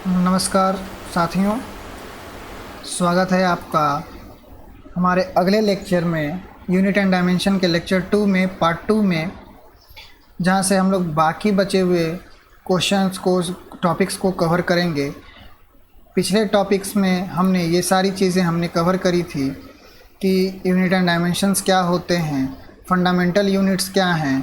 नमस्कार साथियों, स्वागत है आपका हमारे अगले लेक्चर में यूनिट एंड डायमेंशन के लेक्चर 2 में पार्ट 2 में, जहां से हम लोग बाकी बचे हुए क्वेश्चंस को टॉपिक्स को कवर करेंगे। पिछले टॉपिक्स में हमने ये सारी चीज़ें हमने कवर करी थी कि यूनिट एंड डायमेंशंस क्या होते हैं, फंडामेंटल यूनिट्स क्या हैं,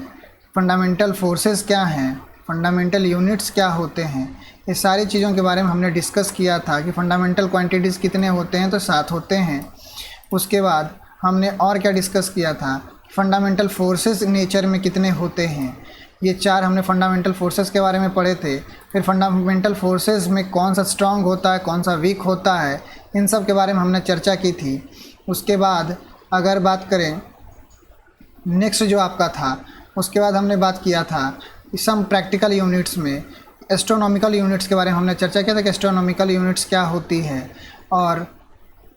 फंडामेंटल फोर्सेस क्या हैं, फंडामेंटल यूनिट्स क्या होते हैं। ये सारी चीज़ों के बारे में हमने डिस्कस किया था कि फंडामेंटल क्वांटिटीज़ कितने होते हैं, तो 7 होते हैं। उसके बाद हमने और क्या डिस्कस किया था, फंडामेंटल फोर्सेस नेचर में कितने होते हैं। ये 4 हमने फंडामेंटल फोर्सेस के बारे में पढ़े थे। फिर फंडामेंटल फोर्सेस में कौन सा स्ट्रांग होता है, कौन सा वीक होता है, इन सब के बारे में हमने चर्चा की थी। उसके बाद अगर बात करें नेक्स्ट जो आपका था, उसके बाद हमने बात किया था सम प्रैक्टिकल यूनिट्स में एस्ट्रोनॉमिकल यूनिट्स के बारे में हमने चर्चा किया था कि एस्ट्रोनॉमिकल यूनिट्स क्या होती है। और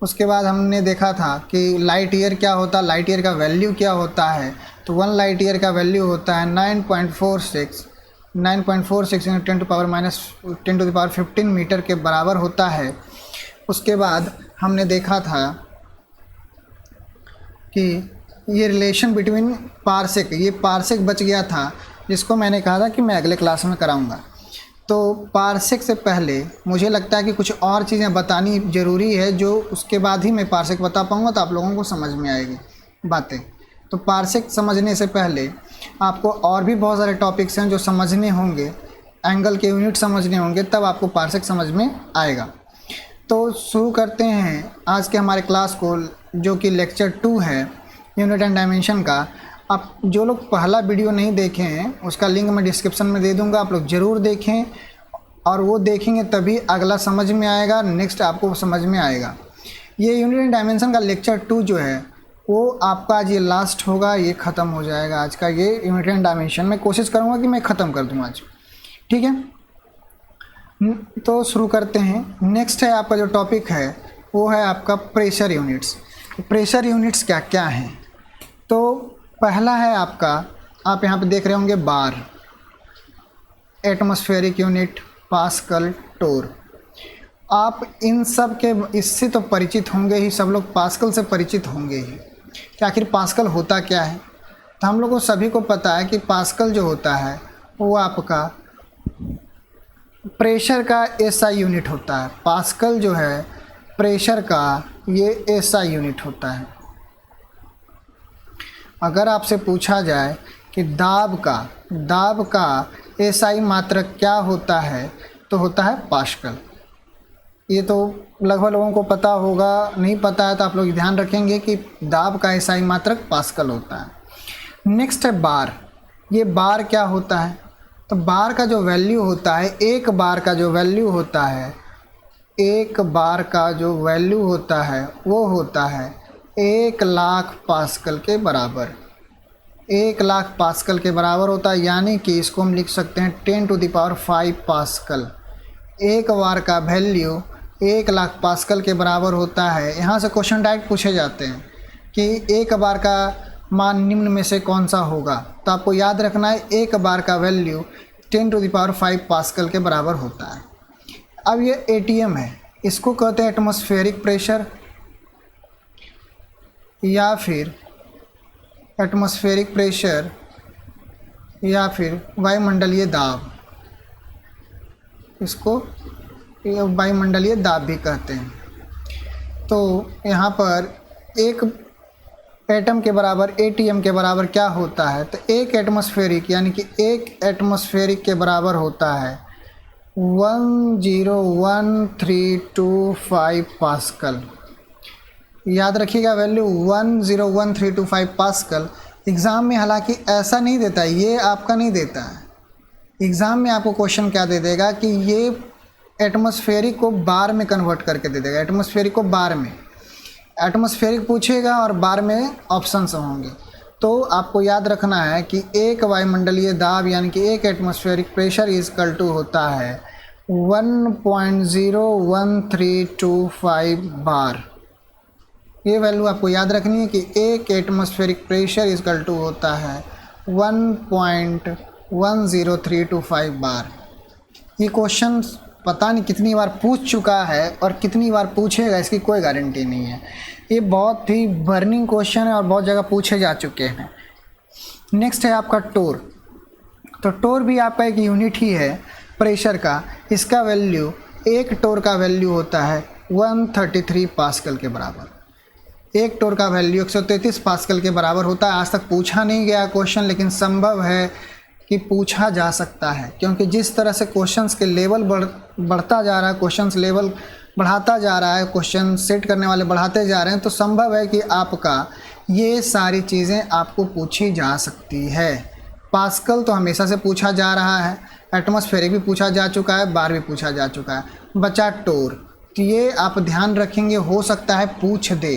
उसके बाद हमने देखा था कि लाइट ईयर क्या होता है, लाइट ईयर का वैल्यू क्या होता है। तो 1 लाइट ईयर का वैल्यू होता है 9.46 × 10⁻⁻15 मीटर के बराबर होता है। उसके बाद हमने देखा था कि ये रिलेशन बिटवीन पार्सेक, ये पार्सेक बच गया था जिसको मैंने कहा था कि मैं अगले क्लास में कराऊंगा। तो पार्सेक से पहले मुझे लगता है कि कुछ और चीज़ें बतानी ज़रूरी है, जो उसके बाद ही मैं पार्सेक बता पाऊंगा, तो आप लोगों को समझ में आएगी बातें। तो पार्सेक समझने से पहले आपको और भी बहुत सारे टॉपिक्स हैं जो समझने होंगे, एंगल के यूनिट समझने होंगे, तब आपको पार्सेक समझ में आएगा। तो शुरू करते हैं आज के हमारे क्लास को, जो कि लेक्चर 2 है यूनिट एंड डायमेंशन का। आप जो लोग पहला वीडियो नहीं देखे हैं उसका लिंक मैं डिस्क्रिप्शन में दे दूंगा, आप लोग ज़रूर देखें, और वो देखेंगे तभी अगला समझ में आएगा, नेक्स्ट आपको समझ में आएगा। ये यूनिट एंड डायमेंशन का लेक्चर 2 जो है वो आपका आज ये लास्ट होगा, ये ख़त्म हो जाएगा आज का ये यूनिट एंड डायमेंशन। मैं कोशिश करूँगा कि मैं ख़त्म कर दूँ आज, ठीक है। तो शुरू करते हैं। नेक्स्ट है आपका जो टॉपिक है वो है आपका प्रेशर यूनिट्स। प्रेशर यूनिट्स क्या क्या हैं, तो पहला है आपका, आप यहाँ पे देख रहे होंगे बार, एटमॉस्फेरिक यूनिट, पास्कल, टोर। आप इन सब के इससे तो परिचित होंगे ही, सब लोग पास्कल से परिचित होंगे ही कि आखिर पास्कल होता क्या है। तो हम लोगों सभी को पता है कि पास्कल जो होता है वो आपका प्रेशर का एसआई यूनिट होता है। पास्कल जो है प्रेशर का ये एसआई यूनिट होता है। अगर आपसे पूछा जाए कि दाब का एसआई मात्रक क्या होता है, तो होता है पास्कल। ये तो लगभग लोगों को पता होगा, नहीं पता है तो आप लोग ध्यान रखेंगे कि दाब का एसआई मात्रक पास्कल होता है। नेक्स्ट है बार। ये बार क्या होता है, तो बार का जो वैल्यू होता है, एक बार का जो वैल्यू होता है, एक बार का जो वैल्यू होता है वो होता है 1,00,000 पास्कल के बराबर। 1,00,000 पास्कल के बराबर होता है, यानी कि इसको हम लिख सकते हैं 10⁵ पास्कल। एक बार का वैल्यू 1,00,000 पास्कल के बराबर होता है। यहाँ से क्वेश्चन डायरेक्ट पूछे जाते हैं कि एक बार का मान निम्न में से कौन सा होगा, तो आपको याद रखना है एक बार का वैल्यू 10⁵ पास्कल के बराबर होता है। अब ये एटीएम है, इसको कहते हैं एटमॉस्फेरिक प्रेशर या फिर एटमॉस्फेरिक प्रेशर या फिर वायुमंडलीय दाब, इसको वायुमंडलीय दाब भी कहते हैं। तो यहाँ पर एक एटम के बराबर एटीएम के बराबर क्या होता है, तो एक एटमॉस्फेरिक यानी कि एक एटमॉस्फेरिक के बराबर होता है 101325 पास्कल। याद रखिएगा वैल्यू 101325 पास्कल। एग्ज़ाम में हालांकि ऐसा नहीं देता है, ये आपका नहीं देता है। एग्ज़ाम में आपको क्वेश्चन क्या दे देगा कि ये एटमॉस्फेरिक को बार में कन्वर्ट करके दे देगा, एटमॉस्फेरिक को बार में, एटमॉस्फेरिक पूछेगा और बार में ऑप्शंस होंगे। तो आपको याद रखना है कि एक वायुमंडलीय दाब यानी कि एक एटमॉस्फेरिक प्रेशर इक्वल टू होता है 1.01325 बार। ये वैल्यू आपको याद रखनी है कि एक एटमॉस्फेरिक प्रेशर इक्वल टू होता है 1.10325 बार। ये क्वेश्चन पता नहीं कितनी बार पूछ चुका है और कितनी बार पूछेगा, इसकी कोई गारंटी नहीं है। ये बहुत ही बर्निंग क्वेश्चन है और बहुत जगह पूछे जा चुके हैं। नेक्स्ट है आपका टोर। तो टोर भी आपका एक यूनिट ही है प्रेशर का। इसका वैल्यू, एक टोर का वैल्यू होता है 133 पास्कल के बराबर। एक टोर का वैल्यू 133 पास्कल के बराबर होता है। आज तक पूछा नहीं गया क्वेश्चन, लेकिन संभव है कि पूछा जा सकता है, क्योंकि जिस तरह से क्वेश्चंस के लेवल बढ़ता जा रहा है, क्वेश्चंस लेवल बढ़ाता जा रहा है, क्वेश्चन सेट करने वाले बढ़ाते जा रहे हैं, तो संभव है कि आपका ये सारी चीज़ें आपको पूछी जा सकती है। पास्कल तो हमेशा से पूछा जा रहा है, एटमॉस्फेरिक भी पूछा जा चुका है, बार भी पूछा जा चुका है। बचा टोर, तो ये आप ध्यान रखेंगे, हो सकता है पूछ दे,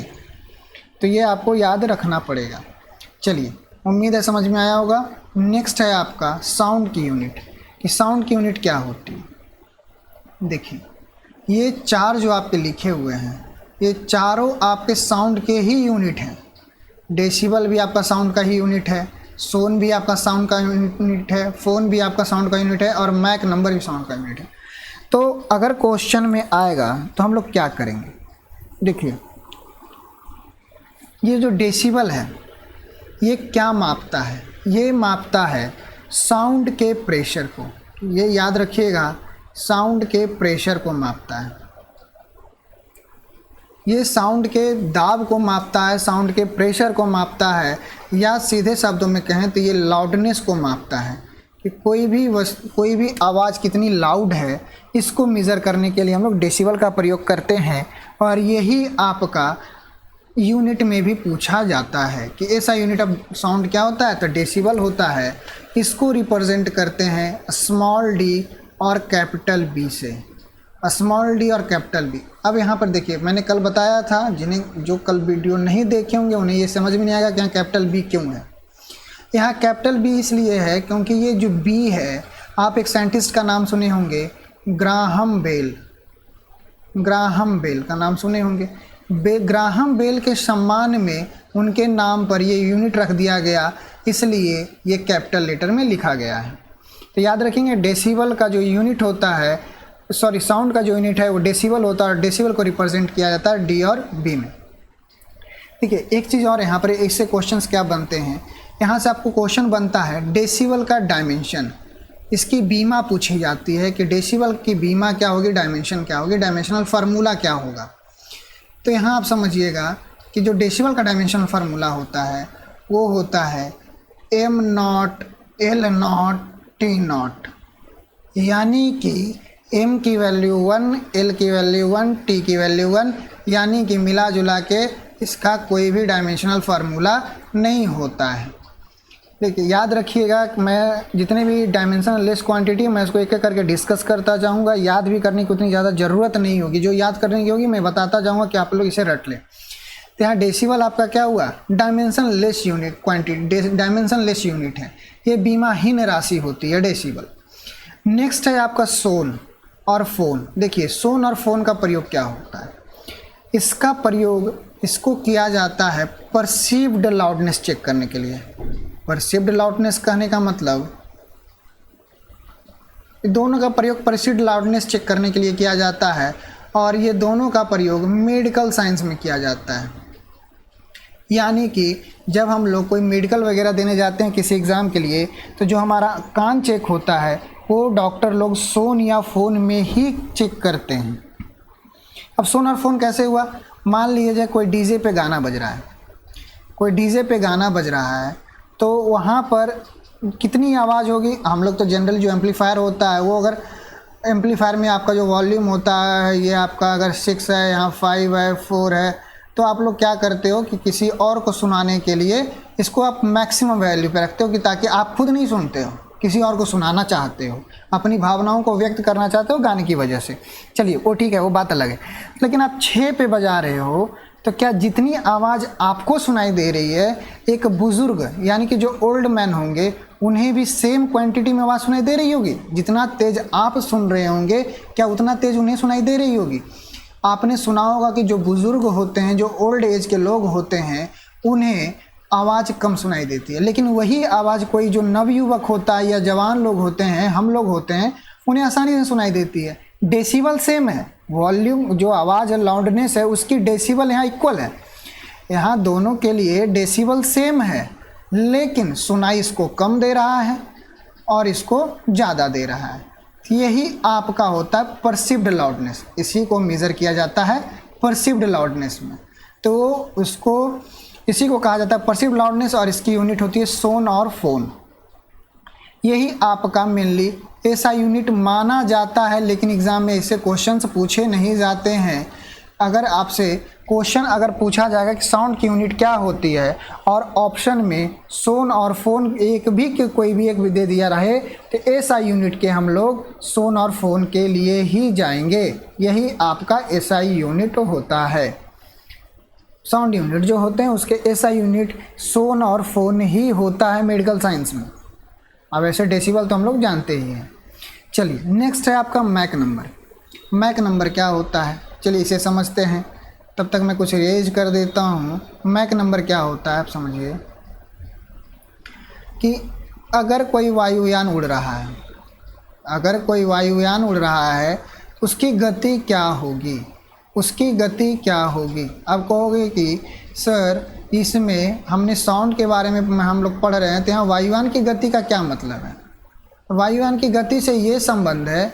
तो ये आपको याद रखना पड़ेगा। चलिए, उम्मीद है समझ में आया होगा। नेक्स्ट है आपका साउंड की यूनिट, कि साउंड की यूनिट क्या होती है। देखिए, ये चार जो आपके लिखे हुए हैं, ये चारों आपके साउंड के ही यूनिट हैं। डेसिबल भी आपका साउंड का ही यूनिट है, सोन भी आपका साउंड का यूनिट है, फ़ोन भी आपका साउंड का यूनिट है, और मैक नंबर भी साउंड का यूनिट है। तो अगर क्वेश्चन में आएगा तो हम लोग क्या करेंगे, देखिए, ये जो डेसिबल है ये क्या मापता है, ये मापता है साउंड के प्रेशर को। ये याद रखिएगा, साउंड के प्रेशर को मापता है। ये साउंड के दाब को मापता है, साउंड के प्रेशर को मापता है, या सीधे शब्दों में कहें तो ये लाउडनेस को मापता है, कि कोई भी आवाज़ कितनी लाउड है, इसको मेज़र करने के लिए हम लोग डेसिबल का प्रयोग करते हैं। और यही आपका यूनिट में भी पूछा जाता है कि ऐसा यूनिट ऑफ साउंड क्या होता है, तो डेसिबल होता है। इसको रिप्रेजेंट करते हैं स्मॉल डी और कैपिटल बी से, स्मॉल डी और कैपिटल बी। अब यहाँ पर देखिए, मैंने कल बताया था, जो कल वीडियो नहीं देखे होंगे उन्हें ये समझ में नहीं आएगा कि यहाँ कैपिटल बी क्यों है। यहाँ कैपिटल बी इसलिए है क्योंकि ये जो बी है, आप एक साइंटिस्ट का नाम सुने होंगे, ग्राहम बेल। ग्राहम बेल का नाम सुने होंगे। ग्राहम बेल के सम्मान में उनके नाम पर ये यूनिट रख दिया गया, इसलिए ये कैपिटल लेटर में लिखा गया है। तो याद रखेंगे, डेसिबल का जो यूनिट होता है, साउंड का जो यूनिट है वो डेसिबल होता है, और डेसिबल को रिप्रेजेंट किया जाता है डी और बी में। ठीक है, एक चीज़ और यहाँ पर, इससे क्वेश्चंस क्या बनते हैं, यहाँ से आपको क्वेश्चन बनता है डेसिबल का डायमेंशन। इसकी बीमा पूछी जाती है कि डेसिबल की बीमा क्या होगी, डायमेंशन क्या होगी, डायमेंशनल फार्मूला क्या होगा। तो यहाँ आप समझिएगा कि जो डेसिबल का डायमेंशनल फार्मूला होता है वो होता है m not L not T not, यानी कि m की वैल्यू 1, L की वैल्यू 1, T की वैल्यू 1, यानी कि मिला जुला के इसका कोई भी डायमेंशनल फार्मूला नहीं होता है। देखिए, याद रखिएगा, मैं जितने भी डायमेंशनल लेस क्वांटिटी मैं इसको एक एक करके डिस्कस करता जाऊंगा। याद भी करने की उतनी ज़्यादा ज़रूरत नहीं होगी, जो याद करने की होगी मैं बताता जाऊंगा कि आप लोग इसे रट लें। तो यहाँ डेसिबल आपका क्या हुआ, dimension less unit quantity, dimension less unit है, ये बीमाहीन राशि होती है डेसिबल। नेक्स्ट है आपका सोन और फोन। देखिए, सोन और फोन का प्रयोग क्या होता है, इसका प्रयोग इसको किया जाता है परसीव्ड लाउडनेस चेक करने के लिए। परसीव्ड लाउडनेस कहने का मतलब, दोनों का प्रयोग परसीव्ड लाउडनेस चेक करने के लिए किया जाता है, और ये दोनों का प्रयोग मेडिकल साइंस में किया जाता है। यानी कि जब हम लोग कोई मेडिकल वगैरह देने जाते हैं किसी एग्ज़ाम के लिए, तो जो हमारा कान चेक होता है वो डॉक्टर लोग सोन या फ़ोन में ही चेक करते हैं। अब सोन और फ़ोन कैसे हुआ, मान लीजिए कोई डीजे पे गाना बज रहा है, कोई डीजे पे गाना बज रहा है, तो वहाँ पर कितनी आवाज़ होगी। हम लोग तो जनरल जो एम्पलीफायर होता है, वो अगर एम्पलीफायर में आपका जो वॉल्यूम होता है, ये आपका अगर 6 है, यहाँ 5 है, 4 है, तो आप लोग क्या करते हो कि किसी और को सुनाने के लिए इसको आप मैक्सिमम वैल्यू पे रखते हो, कि ताकि आप खुद नहीं सुनते हो, किसी और को सुनाना चाहते हो, अपनी भावनाओं को व्यक्त करना चाहते हो गाने की वजह से। चलिए, वो ठीक है, वो बात अलग है। लेकिन आप 6 पे बजा रहे हो, तो क्या जितनी आवाज़ आपको सुनाई दे रही है, एक बुज़ुर्ग यानी कि जो ओल्ड मैन होंगे उन्हें भी सेम क्वांटिटी में आवाज़ सुनाई दे रही होगी। जितना तेज़ आप सुन रहे होंगे, क्या उतना तेज़ उन्हें सुनाई दे रही होगी। आपने सुना होगा कि जो बुज़ुर्ग होते हैं, जो ओल्ड एज के लोग होते हैं, उन्हें आवाज़ कम सुनाई देती है, लेकिन वही आवाज़ कोई जो नवयुवक होता है या जवान लोग होते हैं, हम लोग होते हैं, उन्हें आसानी से सुनाई देती है। डेसिबल सेम है, वॉल्यूम जो आवाज़ है, लाउडनेस है, उसकी डेसिबल यहाँ इक्वल है। यहाँ दोनों के लिए डेसिबल सेम है, लेकिन सुनाई इसको कम दे रहा है और इसको ज़्यादा दे रहा है। यही आपका होता है परसिव्ड लाउडनेस। इसी को मेज़र किया जाता है परसिव्ड लाउडनेस में। तो उसको इसी को कहा जाता है परसिव्ड लाउडनेस, और इसकी यूनिट होती है सोन और फोन। यही आपका मेनली ऐसा यूनिट माना जाता है, लेकिन एग्ज़ाम में इससे क्वेश्चंस पूछे नहीं जाते हैं। अगर आपसे क्वेश्चन अगर पूछा जाएगा कि साउंड की यूनिट क्या होती है और ऑप्शन में सोन और फोन एक भी के कोई भी एक दे दिया रहे, तो ऐसा यूनिट के हम लोग सोन और फोन के लिए ही जाएंगे। यही आपका एसआई यूनिट होता है। साउंड यूनिट जो होते हैं उसके एसआई यूनिट सोन और फोन ही होता है मेडिकल साइंस में। अब ऐसे डेसिबल तो हम लोग जानते ही हैं। चलिए नेक्स्ट है आपका मैक नंबर। मैक नंबर क्या होता है, चलिए इसे समझते हैं। तब तक मैं कुछ रेज कर देता हूँ। मैक नंबर क्या होता है आप समझिए कि अगर कोई वायुयान उड़ रहा है, अगर कोई वायुयान उड़ रहा है, उसकी गति क्या होगी, उसकी गति क्या होगी। आप कहोगे कि सर इसमें हमने साउंड के बारे में हम लोग पढ़ रहे हैं, तो यहाँ वायुयान की गति का क्या मतलब है। वायुयान की गति से ये संबंध है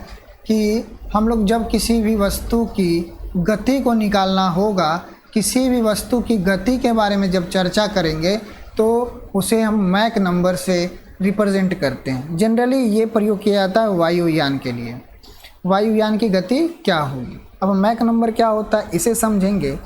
कि हम लोग जब किसी भी वस्तु की गति को निकालना होगा, किसी भी वस्तु की गति के बारे में जब चर्चा करेंगे, तो उसे हम मैक नंबर से रिप्रेजेंट करते हैं। जनरली ये प्रयोग किया जाता है वायुयान के लिए। वायुयान की गति क्या होगी। अब मैक नंबर क्या होता है इसे समझेंगे।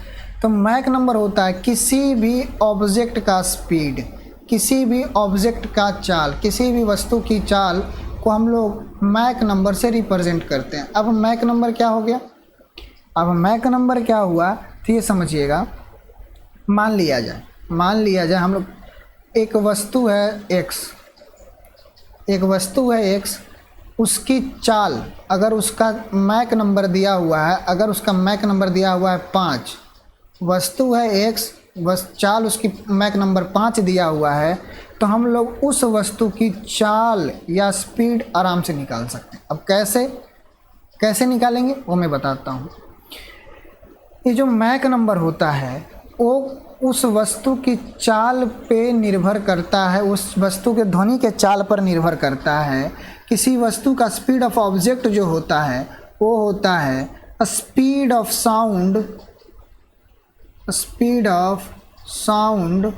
तो मैक नंबर होता है किसी भी ऑब्जेक्ट का स्पीड, किसी भी ऑब्जेक्ट का चाल, किसी भी वस्तु की चाल को हम लोग मैक नंबर से रिप्रेजेंट करते हैं। अब मैक नंबर क्या हो गया, अब मैक नंबर क्या हुआ तो ये समझिएगा। मान लिया जाए हम लोग एक वस्तु है एक्स, एक वस्तु है एक्स, उसकी चाल अगर उसका मैक नंबर दिया हुआ है, अगर उसका मैक नंबर दिया हुआ है 5, वस्तु है एक्स, बस चाल उसकी मैक नंबर 5 दिया हुआ है, तो हम लोग उस वस्तु की चाल या स्पीड आराम से निकाल सकते हैं। अब कैसे निकालेंगे वो मैं बताता हूँ। ये जो मैक नंबर होता है वो उस वस्तु की चाल पे निर्भर करता है, उस वस्तु के ध्वनि के चाल पर निर्भर करता है। किसी वस्तु का स्पीड ऑफ ऑब्जेक्ट जो होता है वो होता है speed of sound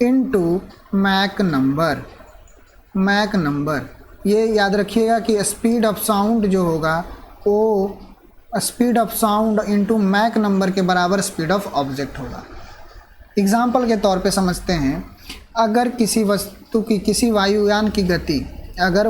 into Mach number. ये याद रखिएगा कि स्पीड ऑफ साउंड जो होगा वो speed of sound into Mach number के बराबर स्पीड ऑफ ऑब्जेक्ट होगा। एग्जाम्पल के तौर पे समझते हैं, अगर किसी वस्तु की, किसी वायुयान की गति, अगर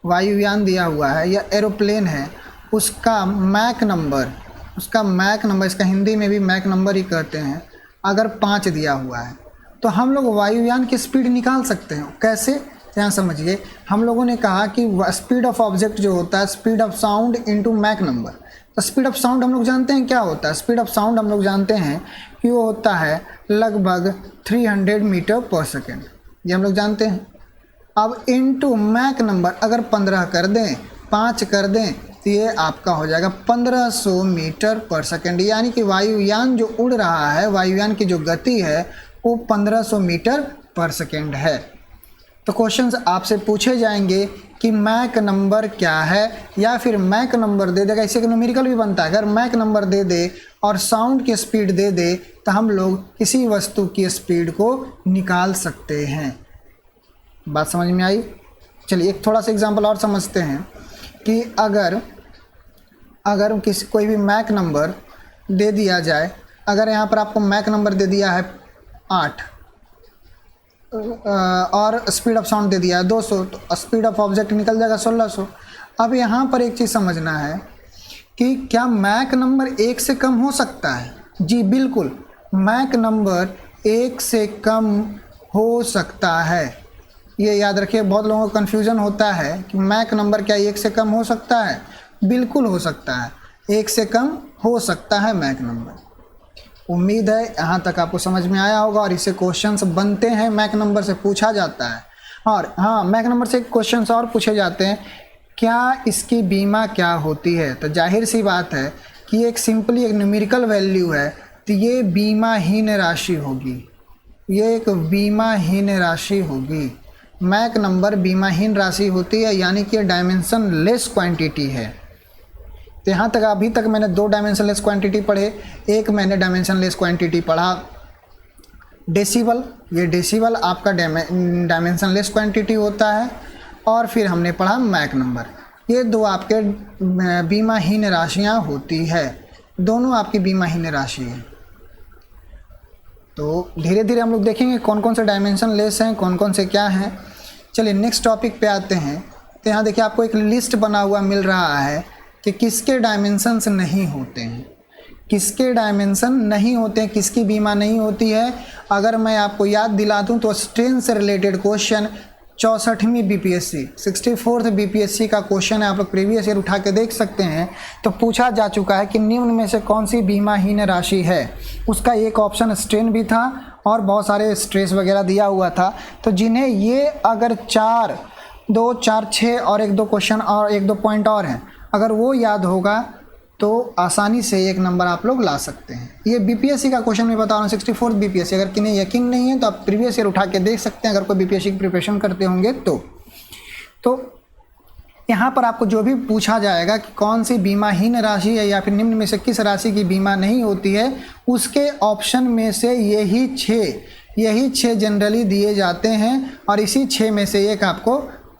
वायुयान दिया हुआ है या एरोप्लेन है, उसका मैक नंबर, इसका हिंदी में भी मैक नंबर ही कहते हैं, अगर 5 दिया हुआ है, तो हम लोग वायुयान की स्पीड निकाल सकते हैं। कैसे, यहाँ समझिए। हम लोगों ने कहा कि स्पीड ऑफ ऑब्जेक्ट जो होता है speed of sound into Mach number. तो स्पीड ऑफ साउंड हम लोग जानते हैं क्या होता है। स्पीड ऑफ साउंड हम लोग जानते हैं कि वो होता है लगभग 300 मीटर पर सेकेंड, ये हम लोग जानते हैं। अब इनटू मैक नंबर अगर 15 कर दें, 5 कर दें, तो ये आपका हो जाएगा 1500 मीटर पर सेकेंड। यानी कि वायुयान जो उड़ रहा है, वायुयान की जो गति है वो 1500 मीटर पर सेकेंड है। तो क्वेश्चंस आपसे पूछे जाएंगे कि मैक नंबर क्या है, या फिर मैक नंबर दे देगा, इसे न्यूमेरिकल भी बनता है। अगर मैक नंबर दे दे और साउंड की स्पीड दे दे, तो हम लोग किसी वस्तु की स्पीड को निकाल सकते हैं। बात समझ में आई। चलिए एक थोड़ा सा एग्जांपल और समझते हैं कि अगर कोई भी मैक नंबर दे दिया जाए, अगर यहाँ पर आपको मैक नंबर दे दिया है 8 और स्पीड ऑफ साउंड दे दिया है 200, तो स्पीड ऑफ ऑब्जेक्ट निकल जाएगा 1600। अब यहाँ पर एक चीज़ समझना है कि क्या मैक नंबर 1 से कम हो सकता है। जी बिल्कुल, मैक नंबर 1 से कम हो सकता है। ये याद रखिए, बहुत लोगों को कन्फ्यूज़न होता है कि मैक नंबर क्या 1 से कम हो सकता है। बिल्कुल हो सकता है, 1 से कम हो सकता है मैक नंबर। उम्मीद है यहाँ तक आपको समझ में आया होगा, और इससे क्वेश्चंस बनते हैं, मैक नंबर से पूछा जाता है। और हाँ, मैक नंबर से क्वेश्चंस और पूछे जाते हैं क्या इसकी बीमा क्या होती है? तो जाहिर सी बात है कि एक सिंपली एक न्यूमेरिकल वैल्यू है, तो ये बीमाहीन राशि होगी, ये एक बीमाहीन राशि होगी। मैक नंबर बीमाहीन राशि होती है, यानी कि डायमेंशन लेस क्वांटिटी है। तो यहाँ तक अभी तक मैंने 2 डायमेंशन लेस क्वांटिटी पढ़े। एक मैंने डायमेंशन लेस क्वांटिटी पढ़ा डेसिबल, ये डेसिबल आपका डायमेंशन लेस क्वांटिटी होता है। और फिर हमने पढ़ा मैक नंबर। ये 2 आपके बीमाहीन राशियाँ होती है, दोनों आपकी बीमाहीन राशि है। तो धीरे धीरे हम लोग देखेंगे कौन कौन से डायमेंशन लेस हैं, कौन कौन से क्या हैं। चलिए नेक्स्ट टॉपिक पे आते हैं। तो यहाँ देखिए आपको एक लिस्ट बना हुआ मिल रहा है कि किसके डायमेंशंस नहीं होते हैं, किसके डायमेंशन नहीं होते हैं, किसकी बीमा नहीं होती है। अगर मैं आपको याद दिला दूँ तो स्ट्रेन से रिलेटेड क्वेश्चन 64वीं बीपीएससी 64th बीपीएससी का क्वेश्चन है, आप लोग प्रीवियस ईयर उठा के देख सकते हैं। तो पूछा जा चुका है कि निम्न में से कौन सी बीमाहीन राशि है। उसका एक ऑप्शन स्ट्रेन भी था और बहुत सारे स्ट्रेस वगैरह दिया हुआ था। तो जिन्हें ये अगर 4, 2, 4, 6 और 1-2 क्वेश्चन और 1-2 पॉइंट और हैं, अगर वो याद होगा तो आसानी से 1 नंबर आप लोग ला सकते हैं। ये बीपीएससी का क्वेश्चन मैं बता रहा हूँ, 64th बीपीएससी। अगर किन्हें यकीन नहीं है तो आप प्रीवियस ईयर उठा के देख सकते हैं, अगर कोई बीपीएससी की प्रिपरेशन करते होंगे तो यहाँ पर आपको जो भी पूछा जाएगा कि कौन सी बीमाहीन राशि है या फिर निम्न में से किस राशि की बीमा नहीं होती है, उसके ऑप्शन में से यही 6 जनरली दिए जाते हैं और इसी 6 में से एक आपको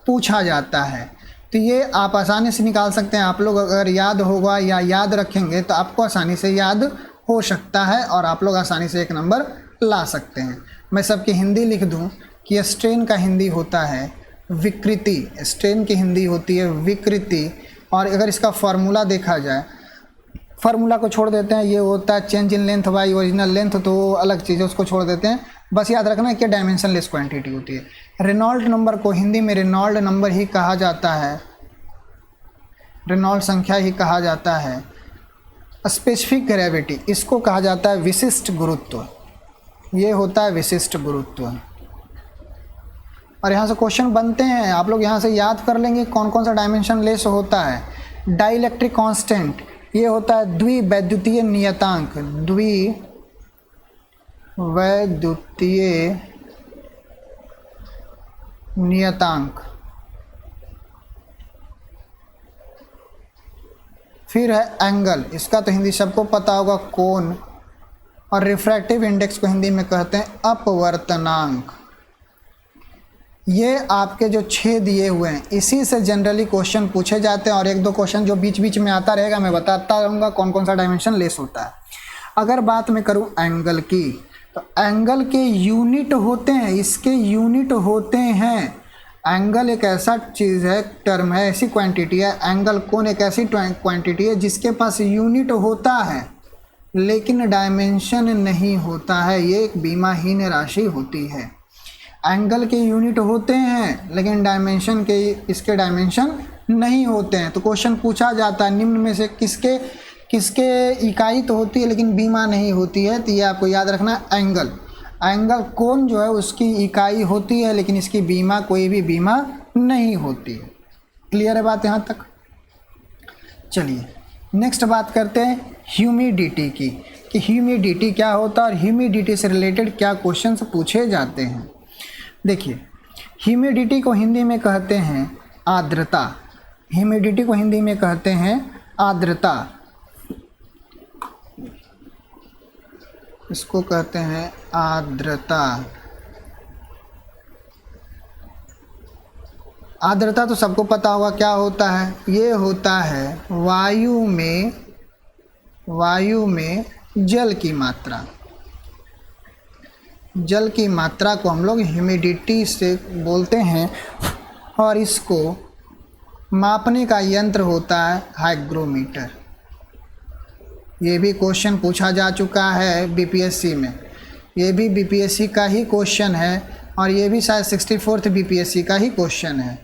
पूछा जाता है। तो ये आप आसानी से निकाल सकते हैं। आप लोग अगर याद होगा या याद रखेंगे तो आपको आसानी से याद हो सकता है और आप लोग आसानी से 1 नंबर ला सकते हैं। मैं सबकी हिंदी लिख दूं कि स्ट्रेन का हिंदी होता है विकृति, स्ट्रेन की हिंदी होती है विकृति। और अगर इसका फार्मूला देखा जाए, फार्मूला को छोड़ देते हैं, ये होता है change in length by original length, तो अलग चीज़ है, उसको छोड़ देते हैं। बस याद रखना है कि डायमेंशन लेस क्वांटिटी होती है। रेनॉल्ड नंबर को हिंदी में रेनॉल्ड नंबर ही कहा जाता है, रेनॉल्ड संख्या ही कहा जाता है। स्पेसिफिक ग्रेविटी, इसको कहा जाता है विशिष्ट गुरुत्व, ये होता है विशिष्ट गुरुत्व। और यहाँ से क्वेश्चन बनते हैं, आप लोग यहाँ से याद कर लेंगे कौन कौन सा डायमेंशन लेस होता है। डाइलेक्ट्रिक कांस्टेंट, ये होता है द्विवैद्युतीय नियतांक, द्विवैद्युतीय नियतांक। फिर है एंगल, इसका तो हिंदी सबको पता होगा कोण। और रिफ्रैक्टिव इंडेक्स को हिंदी में कहते हैं अपवर्तनांक। ये आपके जो 6 दिए हुए हैं, इसी से जनरली क्वेश्चन पूछे जाते हैं। और 1-2 क्वेश्चन जो बीच बीच में आता रहेगा, मैं बताता रहूँगा कौन कौन सा डायमेंशन लेस होता है। अगर बात मैं करूँ एंगल की, तो एंगल के यूनिट होते हैं, इसके यूनिट होते हैं। एंगल एक ऐसा चीज़ है, टर्म है, ऐसी क्वांटिटी है, एंगल कोण एक ऐसी क्वांटिटी है जिसके पास यूनिट होता है लेकिन डायमेंशन नहीं होता है। ये एक बीमाहीन राशि होती है। एंगल के यूनिट होते हैं लेकिन डायमेंशन के इसके डायमेंशन नहीं होते हैं। तो क्वेश्चन पूछा जाता है निम्न में से किसके इकाई तो होती है लेकिन बीमा नहीं होती है। तो ये आपको याद रखना, एंगल कोण जो है उसकी इकाई होती है लेकिन इसकी बीमा, कोई भी बीमा नहीं होती है। क्लियर है बात यहाँ तक? चलिए नेक्स्ट बात करते हैं ह्यूमिडिटी की, कि ह्यूमिडिटी क्या होता है और ह्यूमिडिटी से रिलेटेड क्या क्वेश्चंस पूछे जाते हैं। देखिए, ह्यूमिडिटी को हिंदी में कहते हैं आर्द्रता, ह्यूमिडिटी को हिंदी में कहते हैं आर्द्रता, इसको कहते हैं आर्द्रता। आर्द्रता तो सबको पता होगा क्या होता है, ये होता है वायु में जल की मात्रा। जल की मात्रा को हम लोग ह्यूमिडिटी से बोलते हैं और इसको मापने का यंत्र होता है हाइग्रोमीटर। ये भी क्वेश्चन पूछा जा चुका है बीपीएससी में, ये भी बीपीएससी का ही क्वेश्चन है और ये भी शायद 64th बीपीएससी का ही क्वेश्चन है।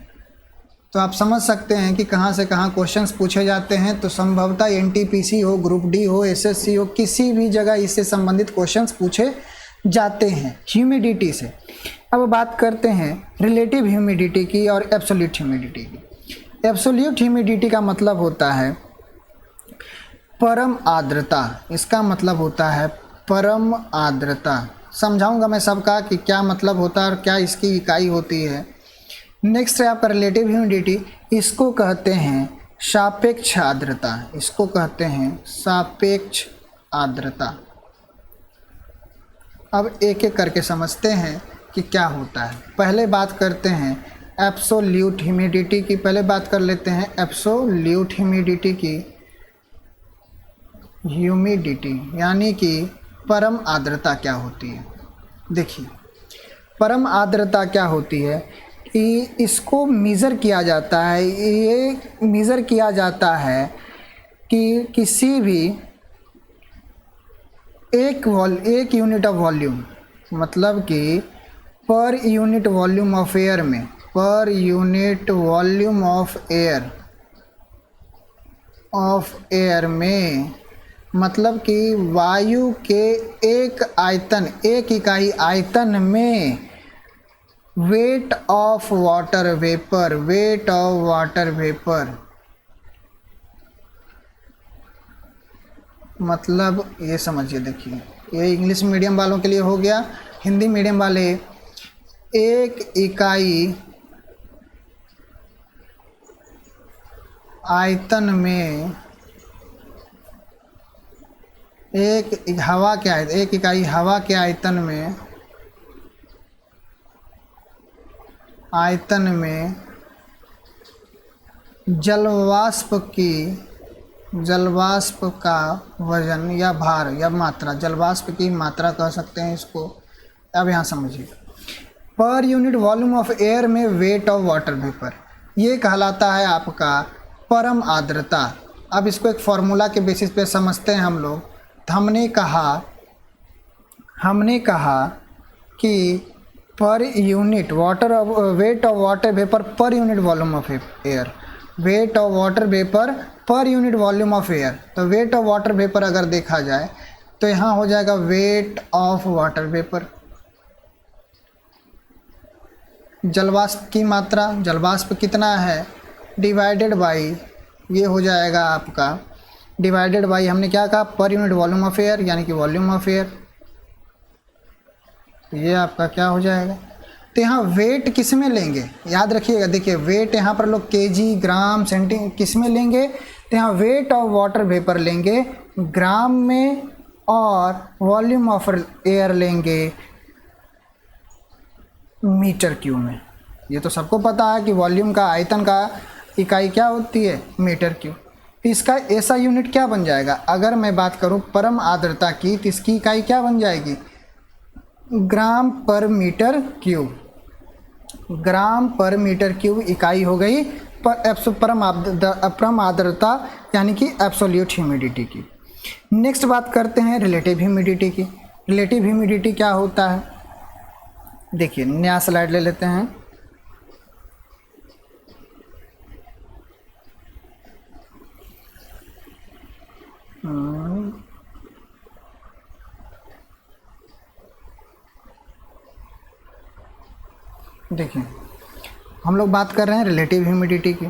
तो आप समझ सकते हैं कि कहाँ से कहाँ क्वेश्चंस पूछे जाते हैं। तो संभवतः एनटीपीसी हो, ग्रुप डी हो, एसएससी हो, किसी भी जगह इससे संबंधित क्वेश्चंस पूछे जाते हैं ह्यूमिडिटी से। अब बात करते हैं रिलेटिव ह्यूमिडिटी की और एब्सोल्यूट ह्यूमिडिटी की। एब्सोल्यूट ह्यूमिडिटी का मतलब होता है परम आर्द्रता। इसका मतलब होता है परम आर्द्रता। समझाऊंगा मैं सबका कि क्या मतलब होता है और क्या इसकी इकाई होती है। नेक्स्ट है आपका रिलेटिव ह्यूमिडिटी। इसको कहते हैं सापेक्ष आर्द्रता। इसको कहते हैं सापेक्ष आर्द्रता। अब एक एक करके समझते हैं कि क्या होता है। पहले बात करते हैं एब्सोल्यूट ह्यूमिडिटी की। पहले बात कर लेते हैं एब्सोल्यूट ह्यूमिडिटी की। ह्यूमिडिटी यानी कि परम आर्द्रता क्या होती है। देखिए परम आर्द्रता क्या होती है कि इसको मेज़र किया जाता है। ये मेज़र किया जाता है कि किसी भी एक यूनिट ऑफ वॉल्यूम, मतलब कि per unit volume of air में, per unit volume of air में, मतलब कि वायु के एक आयतन, एक इकाई आयतन में वेट ऑफ वाटर वेपर, मतलब ये समझिए। देखिए ये इंग्लिश मीडियम वालों के लिए हो गया। हिंदी मीडियम वाले, एक इकाई आयतन में, एक इकाई हवा के आयतन में जलवाष्प का वजन या भार या मात्रा, जलवाष्प की मात्रा कह सकते हैं इसको। अब यहाँ समझिए, per unit volume of air में वेट ऑफ वाटर वेपर, ये कहलाता है आपका परम आर्द्रता। अब इसको एक फॉर्मूला के बेसिस पे समझते हैं हम लोग। हमने कहा कि per unit weight of water vapour per unit volume of air, weight of water vapour per unit volume of air. तो वेट ऑफ वाटर वेपर अगर देखा जाए तो यहाँ हो जाएगा वेट ऑफ वाटर वेपर, जलवाष्प की मात्रा, जलवाष्प कितना है, डिवाइडेड बाई, ये हो जाएगा आपका डिवाइडेड बाई, हमने क्या कहा, per unit volume of air, यानी कि वॉल्यूम ऑफ एयर। ये आपका क्या हो जाएगा। तो यहाँ वेट किस में लेंगे, याद रखिएगा। देखिए वेट यहाँ पर लोग केजी, ग्राम, सेंटी किस में लेंगे, तो यहाँ वेट ऑफ वाटर वेपर लेंगे ग्राम में और वॉल्यूम ऑफ एयर लेंगे मीटर क्यूब में। ये तो सबको पता है कि वॉल्यूम का, आयतन का इकाई क्या होती है, मीटर क्यूब। तो इसका ऐसा यूनिट क्या बन जाएगा, अगर मैं बात करूँ परम आर्द्रता की, तो इसकी इकाई क्या बन जाएगी, ग्राम पर मीटर क्यूब। ग्राम पर मीटर क्यूब इकाई हो गई परम आर्द्रता यानी कि एब्सोल्यूट ह्यूमिडिटी की। नेक्स्ट बात करते हैं रिलेटिव ह्यूमिडिटी की। रिलेटिव ह्यूमिडिटी क्या होता है, देखिए नया स्लाइड ले लेते हैं। देखिए हम लोग बात कर रहे हैं रिलेटिव ह्यूमिडिटी की।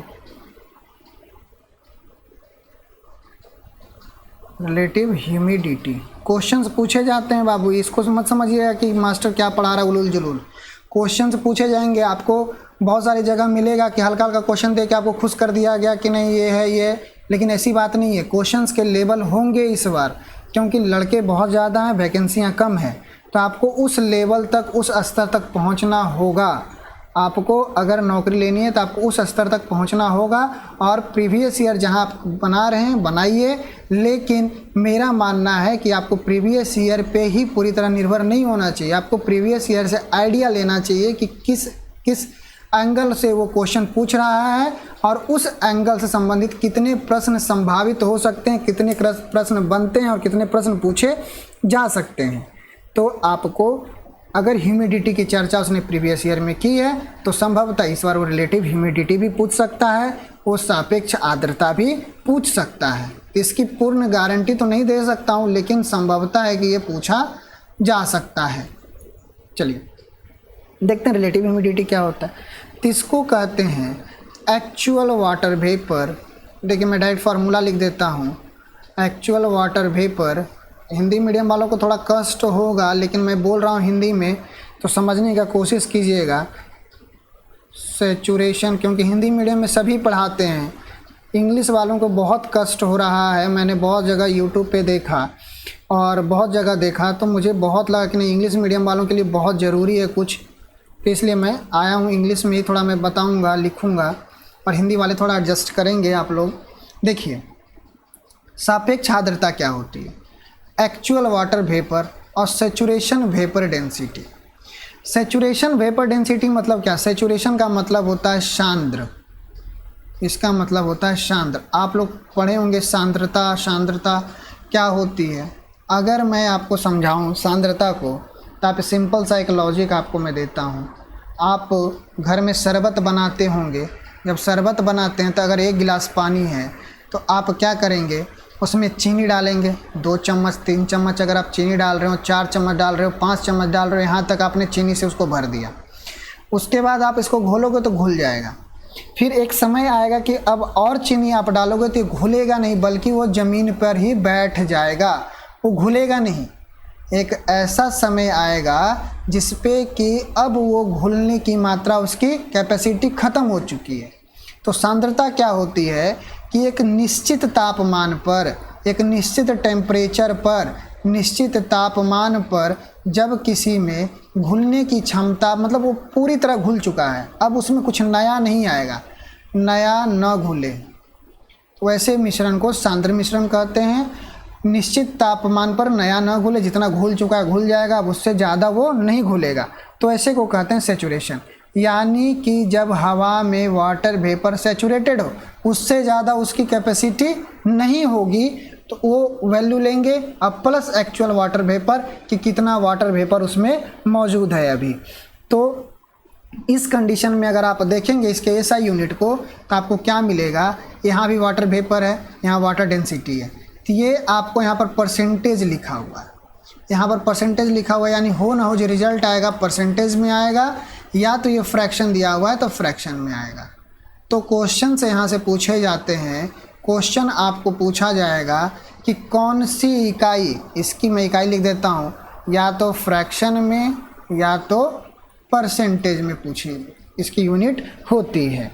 रिलेटिव ह्यूमिडिटी क्वेश्चंस पूछे जाते हैं बाबू, इसको मत समझिएगा कि मास्टर क्या पढ़ा रहा है उलूल जुलूल। क्वेश्चंस पूछे जाएंगे, आपको बहुत सारी जगह मिलेगा कि हल्का हल्का क्वेश्चन दे के आपको खुश कर दिया गया कि नहीं ये है ये, लेकिन ऐसी बात नहीं है। क्वेश्चंस के लेवल होंगे इस बार, क्योंकि लड़के बहुत ज़्यादा हैं, वैकेंसियाँ कम हैं, तो आपको उस लेवल तक, उस स्तर तक पहुंचना होगा। आपको अगर नौकरी लेनी है तो आपको उस स्तर तक पहुंचना होगा। और प्रीवियस ईयर जहां आप बना रहे हैं बनाइए, लेकिन मेरा मानना है कि आपको प्रीवियस ईयर पे ही पूरी तरह निर्भर नहीं होना चाहिए। आपको प्रीवियस ईयर से आइडिया लेना चाहिए कि किस एंगल से वो क्वेश्चन पूछ रहा है और उस एंगल से संबंधित कितने प्रश्न संभावित हो सकते हैं, कितने प्रश्न बनते हैं और कितने प्रश्न पूछे जा सकते हैं। तो आपको अगर ह्यूमिडिटी की चर्चा उसने प्रीवियस ईयर में की है तो संभवतः इस बार वो रिलेटिव ह्यूमिडिटी भी पूछ सकता है, वो सापेक्ष आर्द्रता भी पूछ सकता है। इसकी पूर्ण गारंटी तो नहीं दे सकता हूँ, लेकिन संभवतः है कि ये पूछा जा सकता है। चलिए देखते हैं रिलेटिव ह्यूमिडिटी क्या होता है। तो इसको कहते हैं एक्चुअल वाटर वेपर, देखिए मैं डायरेक्ट फार्मूला लिख देता हूँ। Actual water vapour, Hindi medium वालों को थोड़ा कष्ट होगा लेकिन मैं बोल रहा हूँ हिंदी में तो समझने का कोशिश कीजिएगा। सैचुरेशन, क्योंकि हिंदी मीडियम में सभी पढ़ाते हैं, इंग्लिश वालों को बहुत कष्ट हो रहा है। मैंने बहुत जगह यूट्यूब पे देखा और बहुत जगह देखा तो मुझे बहुत लगा कि नहीं, इंग्लिश मीडियम वालों के लिए बहुत ज़रूरी है कुछ, तो इसलिए मैं आया हूँ। इंग्लिश में ही थोड़ा मैं बताऊँगा, लिखूँगा, और हिंदी वाले थोड़ा एडजस्ट करेंगे आप लोग। देखिए, सापेक्ष आर्द्रता क्या होती है, एक्चुअल वाटर वेपर और saturation vapour density. Saturation vapour density मतलब क्या, सैचुरेशन का मतलब होता है सांद्र, इसका मतलब होता है सांद्र। आप लोग पढ़े होंगे सांद्रता, सांद्रता क्या होती है। अगर मैं आपको समझाऊं सांद्रता को तो आप सिंपल सा एक लॉजिक आपको मैं देता हूं। आप घर में शरबत बनाते होंगे, जब शरबत बनाते हैं तो अगर 1 गिलास पानी है तो आप क्या करेंगे, उसमें चीनी डालेंगे, 2 चम्मच 3 चम्मच अगर आप चीनी डाल रहे हो, 4 चम्मच डाल रहे हो, 5 चम्मच डाल रहे हो, यहाँ तक आपने चीनी से उसको भर दिया। उसके बाद आप इसको घोलोगे तो घुल जाएगा। फिर एक समय आएगा कि अब और चीनी आप डालोगे तो घुलेगा नहीं, बल्कि वो ज़मीन पर ही बैठ जाएगा, वो घुलेगा नहीं। एक ऐसा समय आएगा जिस पे कि अब वो घुलने की मात्रा, उसकी कैपेसिटी ख़त्म हो चुकी है। तो सांद्रता क्या होती है कि एक निश्चित तापमान पर, एक निश्चित टेम्परेचर पर, निश्चित तापमान पर जब किसी में घुलने की क्षमता, मतलब वो पूरी तरह घुल चुका है, अब उसमें कुछ नया नहीं आएगा, नया न घुले, तो वैसे मिश्रण को सांद्र मिश्रण कहते हैं। निश्चित तापमान पर नया न घुले, जितना घुल चुका है घुल जाएगा, अब उससे ज़्यादा वो नहीं घुलेगा, तो ऐसे को कहते हैं सैचुरेशन। यानी कि जब हवा में वाटर वेपर सैचुरेटेड हो, उससे ज़्यादा उसकी कैपेसिटी नहीं होगी, तो वो वैल्यू लेंगे अब प्लस एक्चुअल वाटर वेपर कि कितना वाटर वेपर उसमें मौजूद है अभी। तो इस कंडीशन में अगर आप देखेंगे इसके एसआई यूनिट को तो आपको क्या मिलेगा, यहाँ भी वाटर वेपर है, यहाँ वाटर डेंसिटी है, तो ये आपको यहाँ पर परसेंटेज लिखा हुआ है, यहाँ पर परसेंटेज लिखा हुआ है, यानी हो ना हो जो रिजल्ट आएगा परसेंटेज में आएगा, या तो ये फ्रैक्शन दिया हुआ है तो फ्रैक्शन में आएगा। तो क्वेश्चन से यहाँ से पूछे जाते हैं, क्वेश्चन आपको पूछा जाएगा कि कौन सी इकाई, इसकी मैं इकाई लिख देता हूँ, या तो फ्रैक्शन में या तो परसेंटेज में पूछी इसकी यूनिट होती है।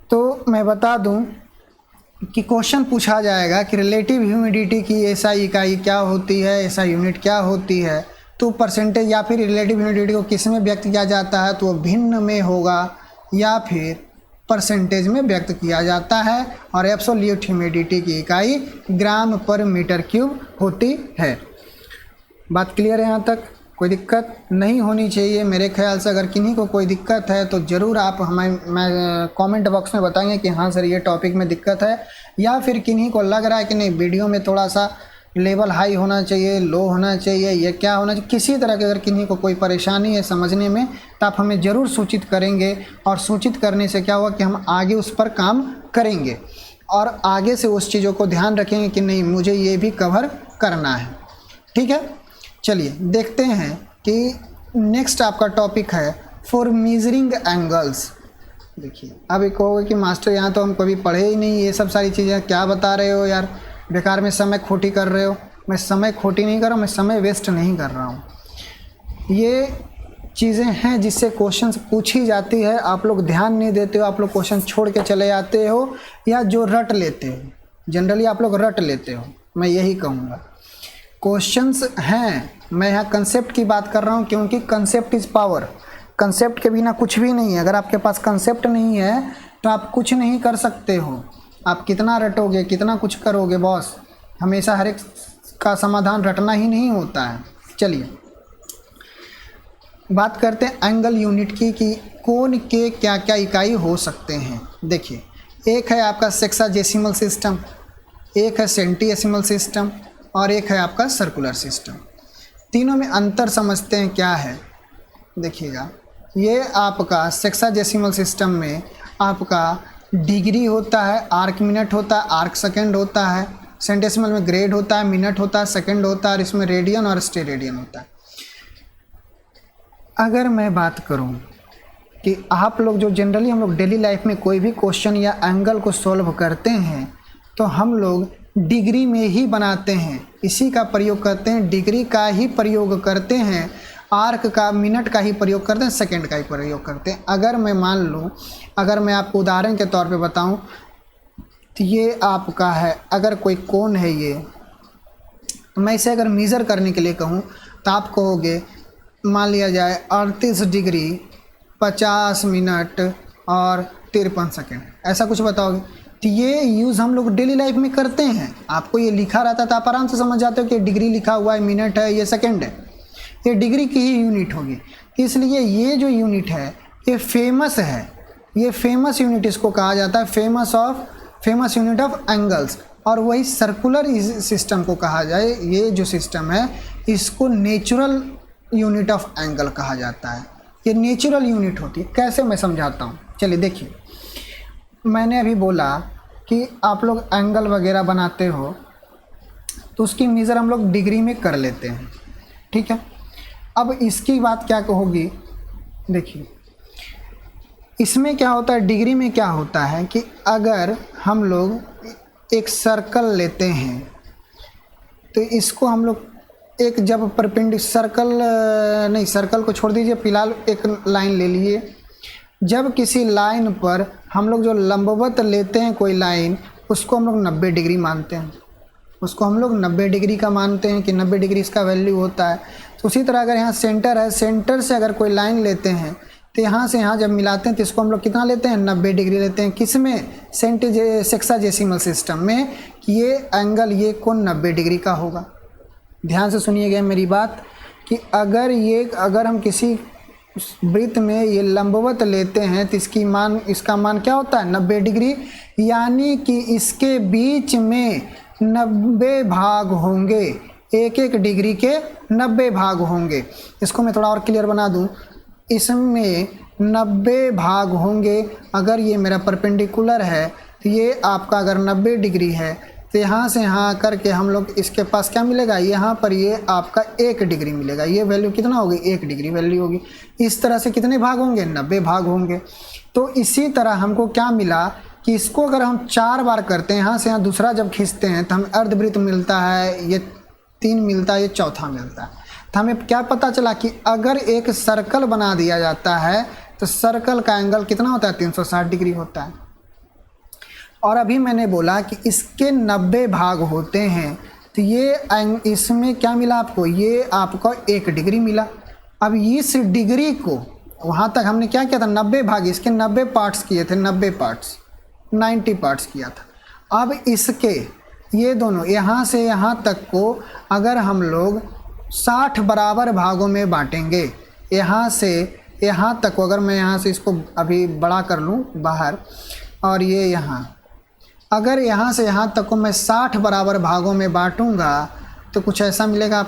तो मैं बता दूं कि क्वेश्चन पूछा जाएगा कि रिलेटिव ह्यूमिडिटी की एसआई इकाई क्या होती है, एसआई यूनिट क्या होती है, तो परसेंटेज या फिर रिलेटिव ह्यूमिडिटी को किस में व्यक्त किया जाता है, तो वो भिन्न में होगा या फिर परसेंटेज में व्यक्त किया जाता है। और एब्सोल्यूट ह्यूमिडिटी की इकाई ग्राम पर मीटर क्यूब होती है। बात क्लियर है, यहाँ तक कोई दिक्कत नहीं होनी चाहिए मेरे ख्याल से। अगर किन्हीं को कोई दिक्कत है तो ज़रूर आप मैं कमेंट बॉक्स में बताएंगे कि हाँ सर ये टॉपिक में दिक्कत है, या फिर किन्हीं को लग रहा है कि नहीं वीडियो में थोड़ा सा लेवल हाई होना चाहिए, लो होना चाहिए, ये क्या होना चाहिए, किसी तरह की अगर किन्हीं को कोई परेशानी है समझने में तो आप हमें ज़रूर सूचित करेंगे, और सूचित करने से क्या होगा कि हम आगे उस पर काम करेंगे और आगे से उस चीज़ों को ध्यान रखेंगे कि नहीं मुझे ये भी कवर करना है। ठीक है, चलिए देखते हैं कि नेक्स्ट आपका टॉपिक है फॉर मेजरिंग एंगल्स। देखिए अब एक कहोगे कि मास्टर यहाँ तो हम कभी पढ़े ही नहीं, ये सब सारी चीज़ें क्या बता रहे हो यार, बेकार में समय खोटी कर रहे हो। मैं समय खोटी नहीं कर रहा हूँ, मैं समय वेस्ट नहीं कर रहा हूँ। ये चीज़ें हैं जिससे क्वेश्चन पूछी जाती है, आप लोग ध्यान नहीं देते हो, आप लोग क्वेश्चन छोड़ के चले जाते हो, या जो रट लेते हो, जनरली आप लोग रट लेते हो, मैं यही कहूँगा। क्वेश्चंस हैं, मैं यहाँ कंसेप्ट की बात कर रहा हूँ क्योंकि कंसेप्ट इज़ पावर, कंसेप्ट के बिना कुछ भी नहीं है। अगर आपके पास कंसेप्ट नहीं है तो आप कुछ नहीं कर सकते हो। आप कितना रटोगे, कितना कुछ करोगे बॉस, हमेशा हर एक का समाधान रटना ही नहीं होता है। चलिए बात करते हैं एंगल यूनिट की कि कोण के क्या क्या इकाई हो सकते हैं। देखिए एक है आपका सेक्साजेसिमल सिस्टम, एक है सेंटीएसिमल सिस्टम, और एक है आपका सर्कुलर सिस्टम। तीनों में अंतर समझते हैं क्या है। देखिएगा ये आपका सेक्साजेसिमल सिस्टम में आपका डिग्री होता है, आर्क मिनट होता है, आर्क सेकेंड होता है, सेंटेसिमल में ग्रेड होता है, मिनट होता है, सेकेंड होता है, और इसमें रेडियन और स्टेरेडियन होता है। अगर मैं बात करूं कि आप लोग जो जनरली हम लोग डेली लाइफ में कोई भी क्वेश्चन या एंगल को सॉल्व करते हैं तो हम लोग डिग्री में ही बनाते हैं, इसी का प्रयोग करते हैं, डिग्री का ही प्रयोग करते हैं, आर्क का, मिनट का ही प्रयोग करते हैं, सेकंड का ही प्रयोग करते हैं। अगर मैं मान लूँ, अगर मैं आपको उदाहरण के तौर पे बताऊं तो ये आपका है, अगर कोई कोण है ये, तो मैं इसे अगर मेज़र करने के लिए कहूँ तो आप कहोगे मान लिया जाए 38 डिग्री 50 मिनट और 53 सेकेंड, ऐसा कुछ बताओगे। तो ये यूज़ हम लोग डेली लाइफ में करते हैं। आपको ये लिखा रहता है तो आप आराम से समझ जाते हो कि डिग्री लिखा हुआ है, मिनट है, ये सेकेंड है, ये डिग्री की ही यूनिट होगी। इसलिए ये जो यूनिट है ये फेमस है, ये फेमस यूनिट इसको कहा जाता है, फेमस यूनिट ऑफ एंगल्स। और वही सर्कुलर सिस्टम को कहा जाए, ये जो सिस्टम है इसको नेचुरल यूनिट ऑफ एंगल कहा जाता है। ये नेचुरल यूनिट होती है। कैसे, मैं समझाता हूँ। चलिए देखिए, मैंने अभी बोला कि आप लोग एंगल वगैरह बनाते हो तो उसकी मेज़र हम लोग डिग्री में कर लेते हैं, ठीक है। अब इसकी बात क्या कहोगी, देखिए इसमें क्या होता है, डिग्री में क्या होता है कि अगर हम लोग एक सर्कल लेते हैं तो इसको हम लोग एक जब सर्कल को छोड़ दीजिए, फिलहाल एक लाइन ले लिए। जब किसी लाइन पर हम लोग जो लंबवत लेते हैं कोई लाइन, उसको हम लोग 90 डिग्री मानते हैं, उसको हम लोग 90 डिग्री का मानते हैं कि 90 डिग्री इसका वैल्यू होता है। तो उसी तरह अगर यहाँ सेंटर है, सेंटर से अगर कोई लाइन लेते हैं तो यहाँ से यहाँ जब मिलाते हैं तो इसको हम लोग कितना लेते हैं, 90 डिग्री लेते हैं। किस में, सेक्साडेसिमल सिस्टम में, कि ये एंगल, ये कोण 90 डिग्री का होगा। ध्यान से सुनिएगा मेरी बात कि अगर हम किसी वृत्त में ये लंबवत लेते हैं तो इसका मान क्या होता है, 90 डिग्री, यानी कि इसके बीच में 90 भाग होंगे, एक एक डिग्री के 90 भाग होंगे। इसको मैं थोड़ा और क्लियर बना दूं, इसमें 90 भाग होंगे। अगर ये मेरा परपेंडिकुलर है तो ये आपका अगर 90 डिग्री है तो यहाँ से यहाँ करके हम लोग इसके पास क्या मिलेगा, यहाँ पर ये आपका 1 डिग्री मिलेगा। ये वैल्यू कितना होगी, 1 डिग्री वैल्यू होगी। इस तरह से कितने भाग होंगे, 90 भाग होंगे। तो इसी तरह हमको क्या मिला कि इसको अगर हम 4 बार करते हैं, यहाँ से यहाँ दूसरा जब खींचते हैं तो हमें अर्धवृत्त मिलता है, ये 3 मिलता है, ये चौथा मिलता है। तो हमें क्या पता चला कि अगर एक सर्कल बना दिया जाता है तो सर्कल का एंगल कितना होता है, 360 डिग्री होता है। और अभी मैंने बोला कि इसके 90 भाग होते हैं, तो ये इसमें क्या मिला आपको, ये आपको 1 डिग्री मिला। अब इस डिग्री को, वहाँ तक हमने क्या किया था, 90 भाग, इसके 90 पार्ट्स किए थे, 90 पार्ट्स, 90 पार्ट्स किया था। अब इसके ये दोनों यहाँ से यहाँ तक को अगर हम लोग 60 बराबर भागों में बांटेंगे, यहाँ से यहाँ तक को अगर मैं यहाँ से इसको अभी बड़ा कर लूँ बाहर, और ये यहाँ, अगर यहाँ से यहाँ तक को मैं 60 बराबर भागों में बांटूंगा तो कुछ ऐसा मिलेगा।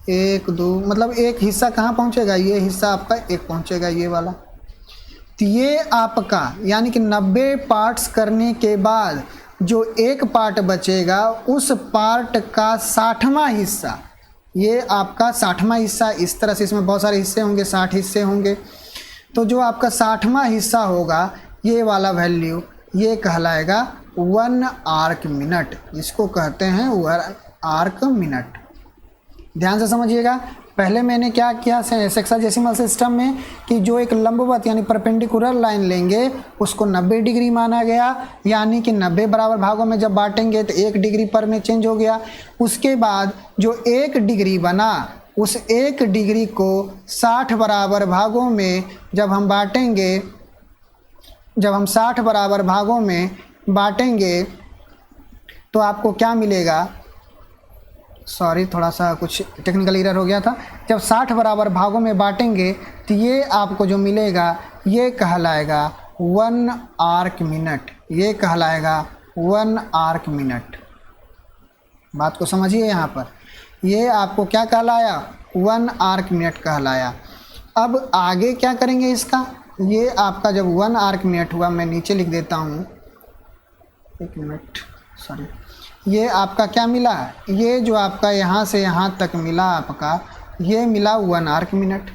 1 2 मतलब एक हिस्सा कहाँ पहुँचेगा, ये हिस्सा आपका 1 पहुँचेगा, ये वाला। तो ये आपका यानी कि 90 पार्ट्स करने के बाद जो 1 पार्ट बचेगा, उस पार्ट का 60वां हिस्सा, ये आपका 60वां हिस्सा। इस तरह से इसमें बहुत सारे हिस्से होंगे, 60 हिस्से होंगे। तो जो आपका 60वां हिस्सा होगा, ये वाला वैल्यू, ये कहलाएगा 1 आर्क मिनट। इसको कहते हैं 1 आर्क मिनट। ध्यान से समझिएगा। पहले मैंने क्या किया सेक्साडेसिमल सिस्टम में कि जो एक लंबवत यानी परपेंडिकुलर लाइन लेंगे उसको 90 डिग्री माना गया, यानी कि 90 बराबर भागों में जब बांटेंगे तो 1 डिग्री पर में चेंज हो गया। उसके बाद जो 1 डिग्री बना, उस 1 डिग्री को 60 बराबर भागों में जब हम बांटेंगे, जब हम 60 बराबर भागों में बांटेंगे तो आपको क्या मिलेगा, सॉरी थोड़ा सा कुछ टेक्निकल एरर हो गया था। जब 60 बराबर भागों में बांटेंगे तो ये आपको जो मिलेगा ये कहलाएगा 1 आर्क मिनट। ये कहलाएगा 1 आर्क मिनट। बात को समझिए यहाँ पर, ये आपको क्या कहलाया, 1 आर्क मिनट कहलाया। अब आगे क्या करेंगे इसका, ये आपका जब 1 आर्क मिनट हुआ, मैं नीचे लिख देता हूँ, 1 मिनट, सॉरी, ये आपका क्या मिला, ये जो आपका यहाँ से यहाँ तक मिला आपका, ये मिला 1 आर्क मिनट।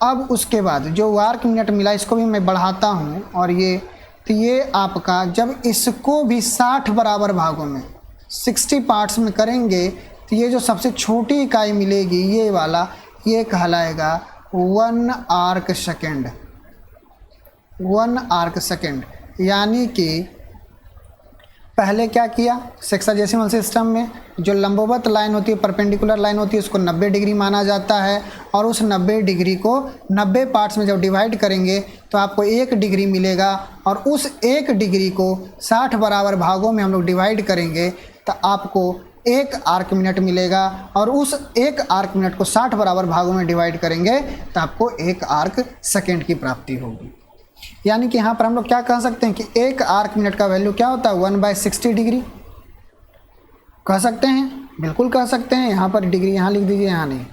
अब उसके बाद जो आर्क मिनट मिला इसको भी मैं बढ़ाता हूँ, और ये तो ये आपका जब इसको भी 60 बराबर भागों में 60 पार्ट्स में करेंगे तो ये जो सबसे छोटी इकाई मिलेगी ये वाला, ये कहलाएगा 1 आर्क सेकेंड। 1 आर्क सेकेंड यानी कि पहले क्या किया, सेक्साडेसिमल सिस्टम में जो लंबवत लाइन होती है, परपेंडिकुलर लाइन होती है, उसको 90 डिग्री माना जाता है, और उस 90 डिग्री को 90 पार्ट्स में जब डिवाइड करेंगे तो आपको 1 डिग्री मिलेगा, और उस 1 डिग्री को 60 बराबर भागों में हम लोग डिवाइड करेंगे तो आपको 1 आर्क मिनट मिलेगा, और उस 1 आर्क मिनट को 60 बराबर भागों में डिवाइड करेंगे तो आपको 1 आर्क सेकेंड की प्राप्ति होगी। यानी कि यहाँ पर हम लोग क्या कह सकते हैं कि 1 आर्क मिनट का वैल्यू क्या होता है, 1/60 डिग्री कह सकते हैं, बिल्कुल कह सकते हैं। यहाँ पर डिग्री यहाँ लिख दीजिए, यहाँ नहीं,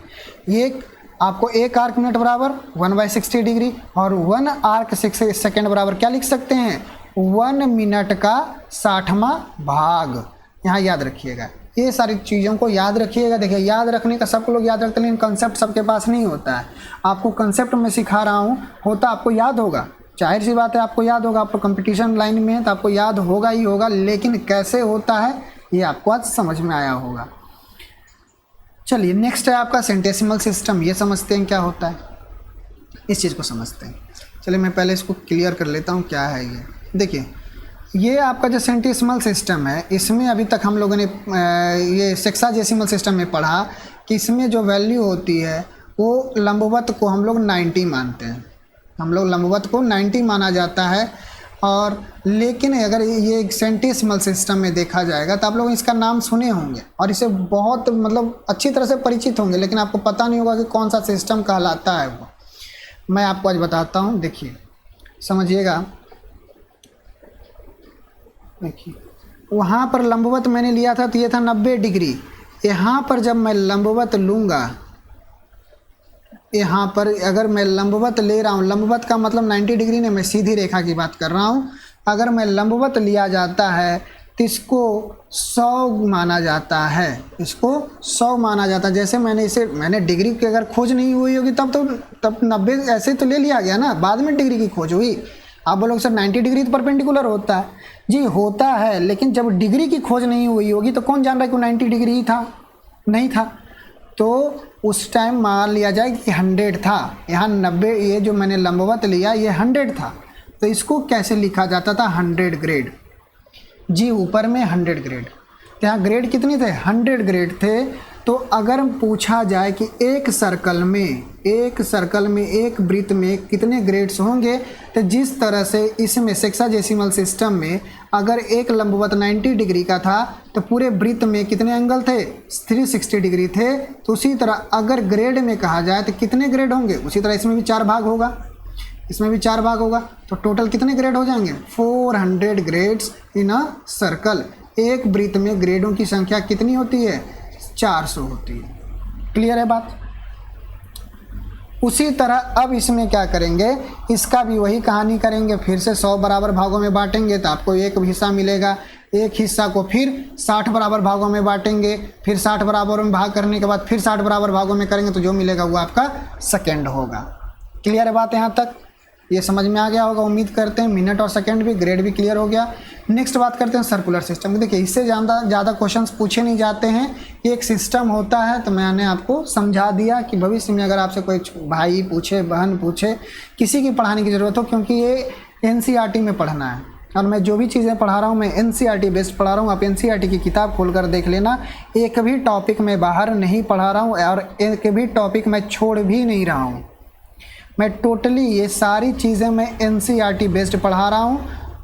ये आपको 1 आर्क मिनट बराबर 1/60 डिग्री, और 1 आर्क सेकेंड बराबर क्या लिख सकते हैं, 1 मिनट का 60वां भाग। यहाँ याद रखिएगा, ये सारी चीज़ों को याद रखिएगा। देखिए याद रखने का सब लोग याद रखते हैं, लेकिन कंसेप्ट सबके पास नहीं होता है। आपको कंसेप्ट में सिखा रहा हूँ, होता आपको याद होगा, जाहिर सी बात है आपको याद होगा, आप कंपटीशन लाइन में है तो आपको याद होगा ही होगा, लेकिन कैसे होता है ये आपको आज समझ में आया होगा। चलिए नेक्स्ट है आपका सेंटेसिमल सिस्टम। ये समझते हैं क्या होता है, इस चीज़ को समझते हैं। चलिए मैं पहले इसको क्लियर कर लेता हूँ क्या है ये। देखिए ये आपका जो सेंटेसिमल सिस्टम है, इसमें अभी तक हम लोगों ने ये सेक्साडेसिमल सिस्टम में पढ़ा कि इसमें जो वैल्यू होती है वो लंबवत को हम लोग 90 मानते हैं, हम लोग लंबवत को 90 माना जाता है। और लेकिन अगर ये सेंटेसिमल सिस्टम में देखा जाएगा तो आप लोग इसका नाम सुने होंगे और इसे बहुत मतलब अच्छी तरह से परिचित होंगे, लेकिन आपको पता नहीं होगा कि कौन सा सिस्टम कहलाता है वो। मैं आपको आज बताता हूँ, देखिए समझिएगा। देखिए वहाँ पर लंबवत मैंने लिया था तो ये था 90 डिग्री। यहाँ पर जब मैं लंबवत लूँगा, यहाँ पर अगर मैं लंबवत ले रहा हूँ, लंबवत का मतलब 90 डिग्री नहीं, मैं सीधी रेखा की बात कर रहा हूँ। अगर मैं लंबवत लिया जाता है तो इसको 100 माना जाता है, इसको 100 माना जाता है। जैसे मैंने डिग्री की अगर खोज नहीं हुई होगी तब 90 ऐसे तो ले लिया गया ना, बाद में डिग्री की खोज हुई। आप बोलोगे सर 90 डिग्री तो परपेंडिकुलर होता है, जी होता है, लेकिन जब डिग्री की खोज नहीं हुई होगी तो कौन जान रहा है कि 90 डिग्री ही था, नहीं था। तो उस टाइम मान लिया जाए कि 100 था, यहाँ 90, ये जो मैंने लंबवत लिया ये 100 था, तो इसको कैसे लिखा जाता था, 100 ग्रेड। जी ऊपर में 100 ग्रेड, तो यहाँ ग्रेड कितने थे, 100 ग्रेड थे। तो अगर पूछा जाए कि एक सर्कल में एक वृत्त में कितने ग्रेड्स होंगे, तो जिस तरह से इसमें सेक्साडेसिमल सिस्टम में अगर एक लंबवत 90 डिग्री का था तो पूरे वृत्त में कितने एंगल थे, 360 डिग्री थे। तो उसी तरह अगर ग्रेड में कहा जाए तो कितने ग्रेड होंगे, उसी तरह इसमें भी 4 भाग होगा, इसमें भी 4 भाग होगा, तो टोटल कितने ग्रेड हो जाएंगे, 400 ग्रेड्स इन अ सर्कल। एक वृत्त में ग्रेडों की संख्या कितनी होती है, 400 होती है। क्लियर है बात। उसी तरह अब इसमें क्या करेंगे, इसका भी वही कहानी करेंगे, फिर से 100 बराबर भागों में बांटेंगे तो आपको एक हिस्सा मिलेगा, एक हिस्सा को फिर 60 बराबर भागों में बांटेंगे, फिर 60 बराबर में भाग करने के बाद फिर 60 बराबर भागों में करेंगे तो जो मिलेगा वो आपका सेकंड होगा। क्लियर है बात, यहाँ तक ये समझ में आ गया होगा, उम्मीद करते हैं। मिनट और सेकंड भी, ग्रेड भी क्लियर हो गया। नेक्स्ट बात करते हैं सर्कुलर सिस्टम। देखिए इससे ज़्यादा क्वेश्चंस पूछे नहीं जाते हैं, ये एक सिस्टम होता है, तो मैंने आपको समझा दिया कि भविष्य में अगर आपसे कोई भाई पूछे, बहन पूछे, किसी की पढ़ाने की ज़रूरत हो, क्योंकि ये NCERT में पढ़ना है और मैं जो भी चीज़ें पढ़ा रहा हूँ मैं NCERT बेस्ड पढ़ा रहा हूँ। आप NCERT की किताब खोलकर देख लेना, एक भी टॉपिक मैं बाहर नहीं पढ़ा रहा हूँ और एक भी टॉपिक मैं छोड़ भी नहीं रहा हूँ। मैं टोटली ये सारी चीज़ें मैं NCERT बेस्ड पढ़ा रहा हूँ,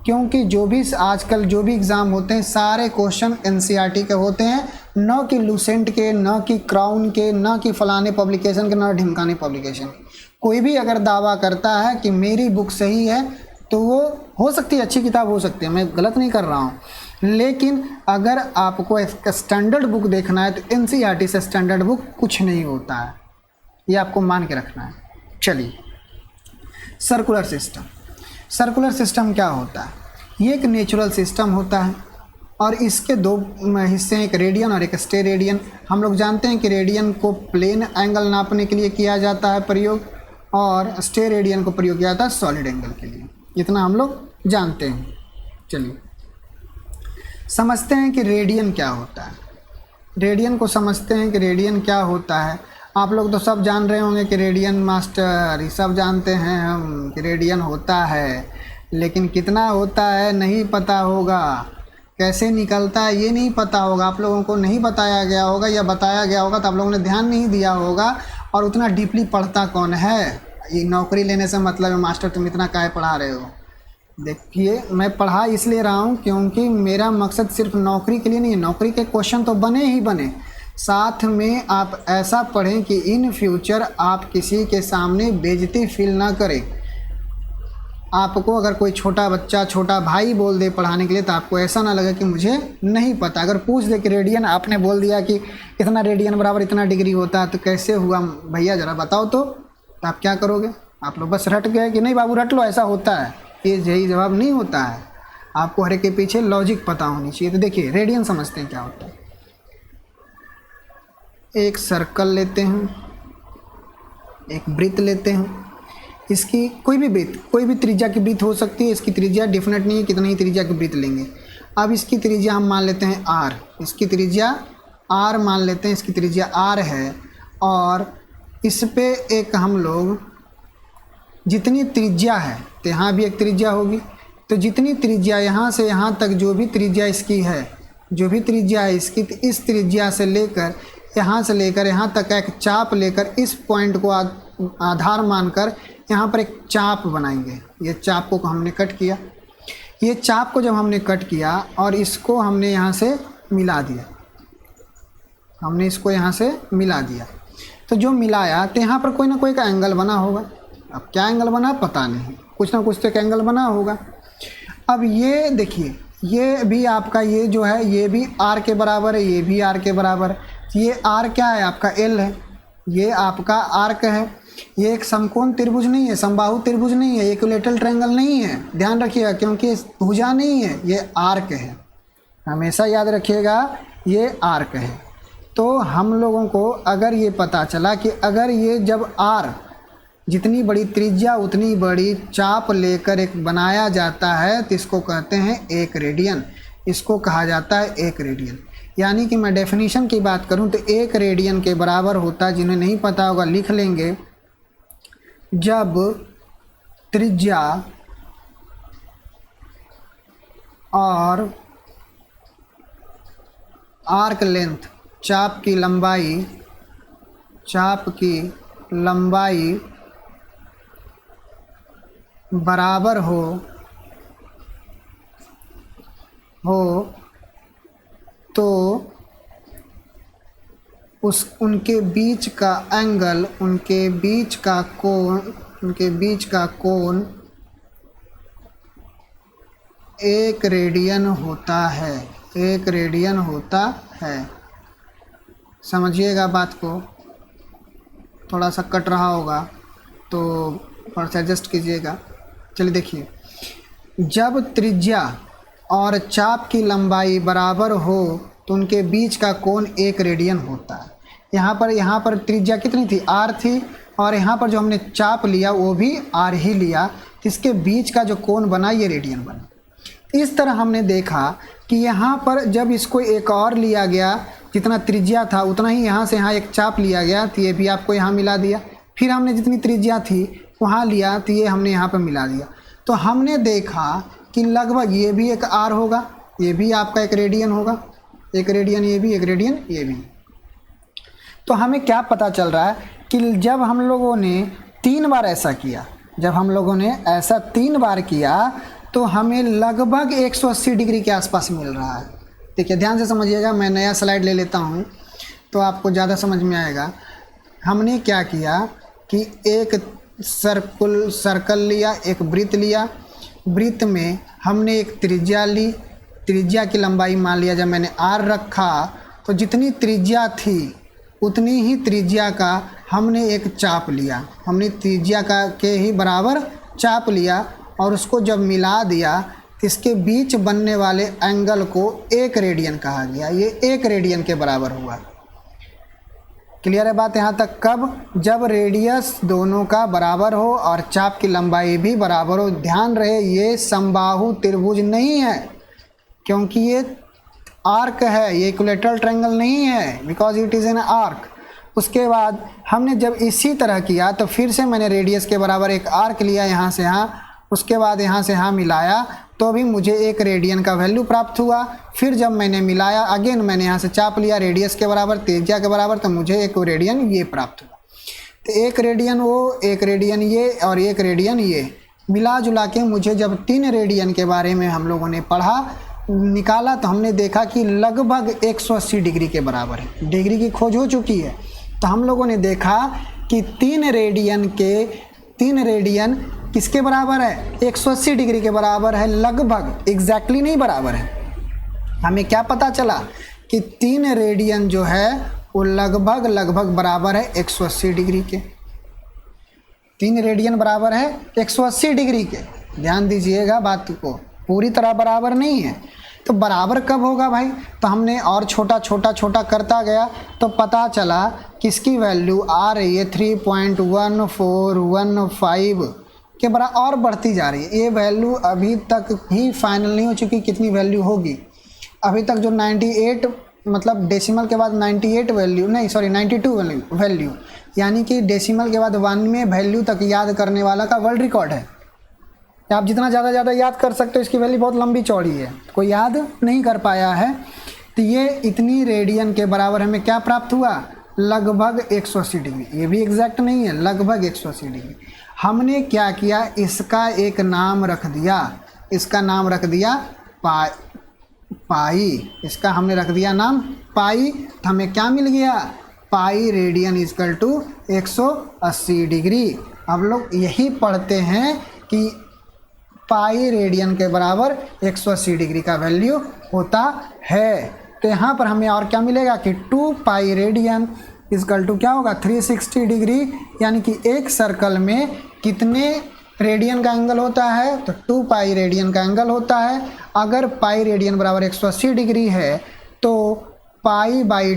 क्योंकि जो भी आजकल जो भी एग्ज़ाम होते हैं सारे क्वेश्चन NCERT के होते हैं, न कि लूसेंट के, न कि क्राउन के, न कि फलाने पब्लिकेशन के, न ढिमकाने पब्लिकेशन के। कोई भी अगर दावा करता है कि मेरी बुक सही है तो वो हो सकती है अच्छी किताब हो सकती है, मैं गलत नहीं कर रहा हूँ, लेकिन अगर आपको एक स्टैंडर्ड बुक देखना है तो NCERT से स्टैंडर्ड बुक कुछ नहीं होता है, ये आपको मान के रखना है। चलिए सर्कुलर सिस्टम। सर्कुलर सिस्टम क्या होता है, ये एक नेचुरल सिस्टम होता है और इसके 2 हिस्से हैं, एक रेडियन और एक स्टेरेडियन। हम लोग जानते हैं कि रेडियन को प्लेन एंगल नापने के लिए किया जाता है प्रयोग, और स्टेरेडियन को प्रयोग किया जाता है सॉलिड एंगल के लिए। इतना हम लोग जानते हैं। चलिए समझते हैं कि रेडियन क्या होता है। रेडियन को समझते हैं कि रेडियन क्या होता है। आप लोग तो सब जान रहे होंगे कि रेडियन मास्टर, ये सब जानते हैं हम कि रेडियन होता है, लेकिन कितना होता है नहीं पता होगा, कैसे निकलता है ये नहीं पता होगा, आप लोगों को नहीं बताया गया होगा, या बताया गया होगा तो आप लोगों ने ध्यान नहीं दिया होगा। और उतना डीपली पढ़ता कौन है? ये नौकरी लेने से मतलब है मास्टर तुम इतना काहे पढ़ा रहे हो। देखिए मैं पढ़ा इसलिए रहा हूँ क्योंकि मेरा मकसद सिर्फ नौकरी के लिए नहीं है। नौकरी के क्वेश्चन तो बने ही बने, साथ में आप ऐसा पढ़ें कि इन फ्यूचर आप किसी के सामने बेइज्जती फील ना करें। आपको अगर कोई छोटा बच्चा, छोटा भाई बोल दे पढ़ाने के लिए तो आपको ऐसा ना लगे कि मुझे नहीं पता। अगर पूछ दे कि रेडियन, आपने बोल दिया कि इतना रेडियन बराबर इतना डिग्री होता है, तो कैसे हुआ भैया ज़रा बताओ तो आप क्या करोगे? आप लोग बस रट गए कि नहीं बाबू रट लो ऐसा होता है, ये यही जवाब नहीं होता है। आपको हर एक के पीछे लॉजिक पता होनी चाहिए। तो देखिए रेडियन समझते हैं क्या होता है। एक सर्कल लेते हैं, एक वृत्त लेते हैं, इसकी कोई भी वृत्त, कोई भी त्रिज्या की वृत्त हो सकती है। इसकी त्रिज्या डिफिनेट नहीं है, कितना ही त्रिज्या की वृत्त लेंगे। अब इसकी त्रिज्या हम मान लेते हैं r, इसकी त्रिज्या r मान लेते हैं, इसकी त्रिज्या r है। और इस पे एक हम लोग जितनी त्रिज्या है तो यहाँ भी एक त्रिज्या होगी, तो जितनी त्रिज्या यहाँ से यहाँ तक जो भी त्रिज्या इसकी है, जो भी त्रिज्या है इसकी, तो इस त्रिज्या से लेकर यहाँ तक एक चाप लेकर इस पॉइंट को आधार मानकर यहाँ पर एक चाप बनाएंगे। ये चाप को हमने कट किया, ये चाप को जब हमने कट किया और इसको हमने यहाँ से मिला दिया, हमने इसको यहाँ से मिला दिया, तो जो मिलाया तो यहाँ पर कोई ना कोई का एंगल बना होगा। अब क्या एंगल बना पता नहीं, कुछ ना कुछ तो एक एंगल बना होगा। अब ये देखिए, ये भी आपका ये जो है ये भी r के बराबर है, ये भी r के बराबर है। ये r क्या है आपका l है, ये आपका आर्क है। ये एक समकोण त्रिभुज नहीं है, समबाहु त्रिभुज नहीं है, इक्विलैटरल ट्रायंगल नहीं है, ध्यान रखिएगा, क्योंकि भुजा नहीं है, ये आर्क है। हमेशा याद रखिएगा ये आर्क है। तो हम लोगों को अगर ये पता चला कि अगर ये जब r जितनी बड़ी त्रिज्या उतनी बड़ी चाप लेकर एक बनाया जाता है तो इसको कहते हैं एक रेडियन, इसको कहा जाता है एक रेडियन। यानी कि मैं डेफिनेशन की बात करूं तो एक रेडियन के बराबर होता है, जिन्हें नहीं पता होगा लिख लेंगे, जब त्रिज्या और आर्क लेंथ, चाप की लंबाई बराबर हो तो उनके बीच का एंगल, उनके बीच का कोण एक रेडियन होता है, एक रेडियन होता है। समझिएगा बात को, थोड़ा सा कट रहा होगा तो थोड़ा सा एडजस्ट कीजिएगा। चलिए देखिए, जब त्रिज्या और चाप की लंबाई बराबर हो तो उनके बीच का कोण एक रेडियन होता है। यहाँ पर त्रिज्या कितनी थी? r थी, और यहाँ पर जो हमने चाप लिया वो भी r ही लिया, इसके बीच का जो कोण बना ये रेडियन बना। इस तरह हमने देखा कि यहाँ पर जब इसको एक और लिया गया, जितना त्रिज्या था उतना ही यहाँ से यहाँ एक चाप लिया गया, तो ये भी आपको यहाँ मिला दिया। फिर हमने जितनी त्रिज्या थी वहाँ लिया तो ये हमने यहाँ पर मिला दिया। तो हमने देखा कि लगभग ये भी एक r होगा, ये भी आपका एक रेडियन होगा, एक रेडियन ये भी, एक रेडियन ये भी। तो हमें क्या पता चल रहा है कि जब हम लोगों ने 3 बार ऐसा किया, जब हम लोगों ने ऐसा 3 बार किया तो हमें लगभग 180 डिग्री के आसपास मिल रहा है। देखिए ध्यान से समझिएगा, मैं नया स्लाइड ले लेता हूँ तो आपको ज़्यादा समझ में आएगा। हमने क्या किया कि एक सर्कल लिया, एक वृत्त लिया, वृत्त में हमने एक त्रिज्या ली, त्रिज्या की लंबाई मान लिया। जब मैंने r रखा तो जितनी त्रिज्या थी उतनी ही त्रिज्या का हमने एक चाप लिया, हमने त्रिज्या का के ही बराबर चाप लिया और उसको जब मिला दिया तो इसके बीच बनने वाले एंगल को एक रेडियन कहा गया। ये एक रेडियन के बराबर हुआ। क्लियर है बात यहाँ तक? कब? जब रेडियस दोनों का बराबर हो और चाप की लंबाई भी बराबर हो। ध्यान रहे ये समबाहु त्रिभुज नहीं है, क्योंकि ये आर्क है, ये इक्विलैटरल ट्रायंगल नहीं है, because it is an arc. उसके बाद हमने जब इसी तरह किया तो फिर से मैंने रेडियस के बराबर एक आर्क लिया यहाँ से यहाँ, उसके बाद यहाँ से यहाँ मिलाया तो भी मुझे 1 रेडियन का वैल्यू प्राप्त हुआ। फिर जब मैंने मिलाया अगेन मैंने यहाँ से चाप लिया रेडियस के बराबर, त्रिज्या के बराबर, तो मुझे 1 रेडियन ये प्राप्त हुआ। तो 1 रेडियन वो, 1 रेडियन ये और 1 रेडियन ये मिला जुला के मुझे जब 3 रेडियन के बारे में हम लोगों ने पढ़ा निकाला तो हमने देखा कि लगभग 180 डिग्री के बराबर है। डिग्री की खोज हो चुकी है। तो हम लोगों ने देखा कि 3 रेडियन किसके बराबर है? 180 डिग्री के बराबर है, लगभग, एग्जैक्टली नहीं बराबर है। हमें क्या पता चला कि 3 रेडियन जो है वो लगभग बराबर है 180 डिग्री के। 3 रेडियन बराबर है 180 डिग्री के। ध्यान दीजिएगा बात को, पूरी तरह बराबर नहीं है। तो बराबर कब होगा भाई? तो हमने और छोटा करता गया तो पता चला किसकी वैल्यू आ रही है 3.1415 के बराबर और बढ़ती जा रही है। ये वैल्यू अभी तक ही फाइनल नहीं हो चुकी, कितनी वैल्यू होगी अभी तक। जो 98 मतलब डेसिमल के बाद 98 वैल्यू नहीं, सॉरी 92 वैल्यू, यानी कि डेसिमल के बाद 1 वैल्यू तक याद करने वाला का वर्ल्ड रिकॉर्ड है। आप जितना ज़्यादा याद कर सकते हो, इसकी वैल्यू बहुत लंबी चौड़ी है, कोई याद नहीं कर पाया है। तो ये इतनी रेडियन के बराबर हमें क्या प्राप्त हुआ? लगभग 180 डिग्री। ये भी एग्जैक्ट नहीं है, लगभग 180 डिग्री। हमने क्या किया, इसका एक नाम रख दिया, इसका नाम रख दिया पाई। इसका हमने रख दिया नाम पाई। तो हमें क्या मिल गया? Pi radian equal to 180 degree. अब लोग यही पढ़ते हैं कि पाई रेडियन के बराबर 180 डिग्री का वैल्यू होता है। तो यहाँ पर हमें और क्या मिलेगा कि 2 पाई रेडियन इक्वल टू क्या होगा? 360 डिग्री। यानी कि एक सर्कल में कितने रेडियन का एंगल होता है? तो 2 पाई रेडियन का एंगल होता है। अगर पाई रेडियन बराबर 180 डिग्री है तो pi by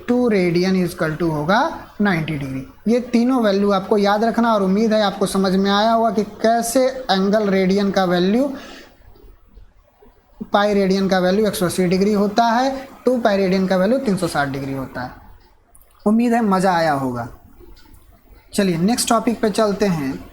2 radian equal to होगा 90 डिग्री। ये तीनों वैल्यू आपको याद रखना, और उम्मीद है आपको समझ में आया होगा कि कैसे एंगल रेडियन का वैल्यू, पाई रेडियन का वैल्यू 180 डिग्री होता है, 2 पाई रेडियन का वैल्यू 360 डिग्री होता है। उम्मीद है मज़ा आया होगा। चलिए नेक्स्ट टॉपिक पे चलते हैं।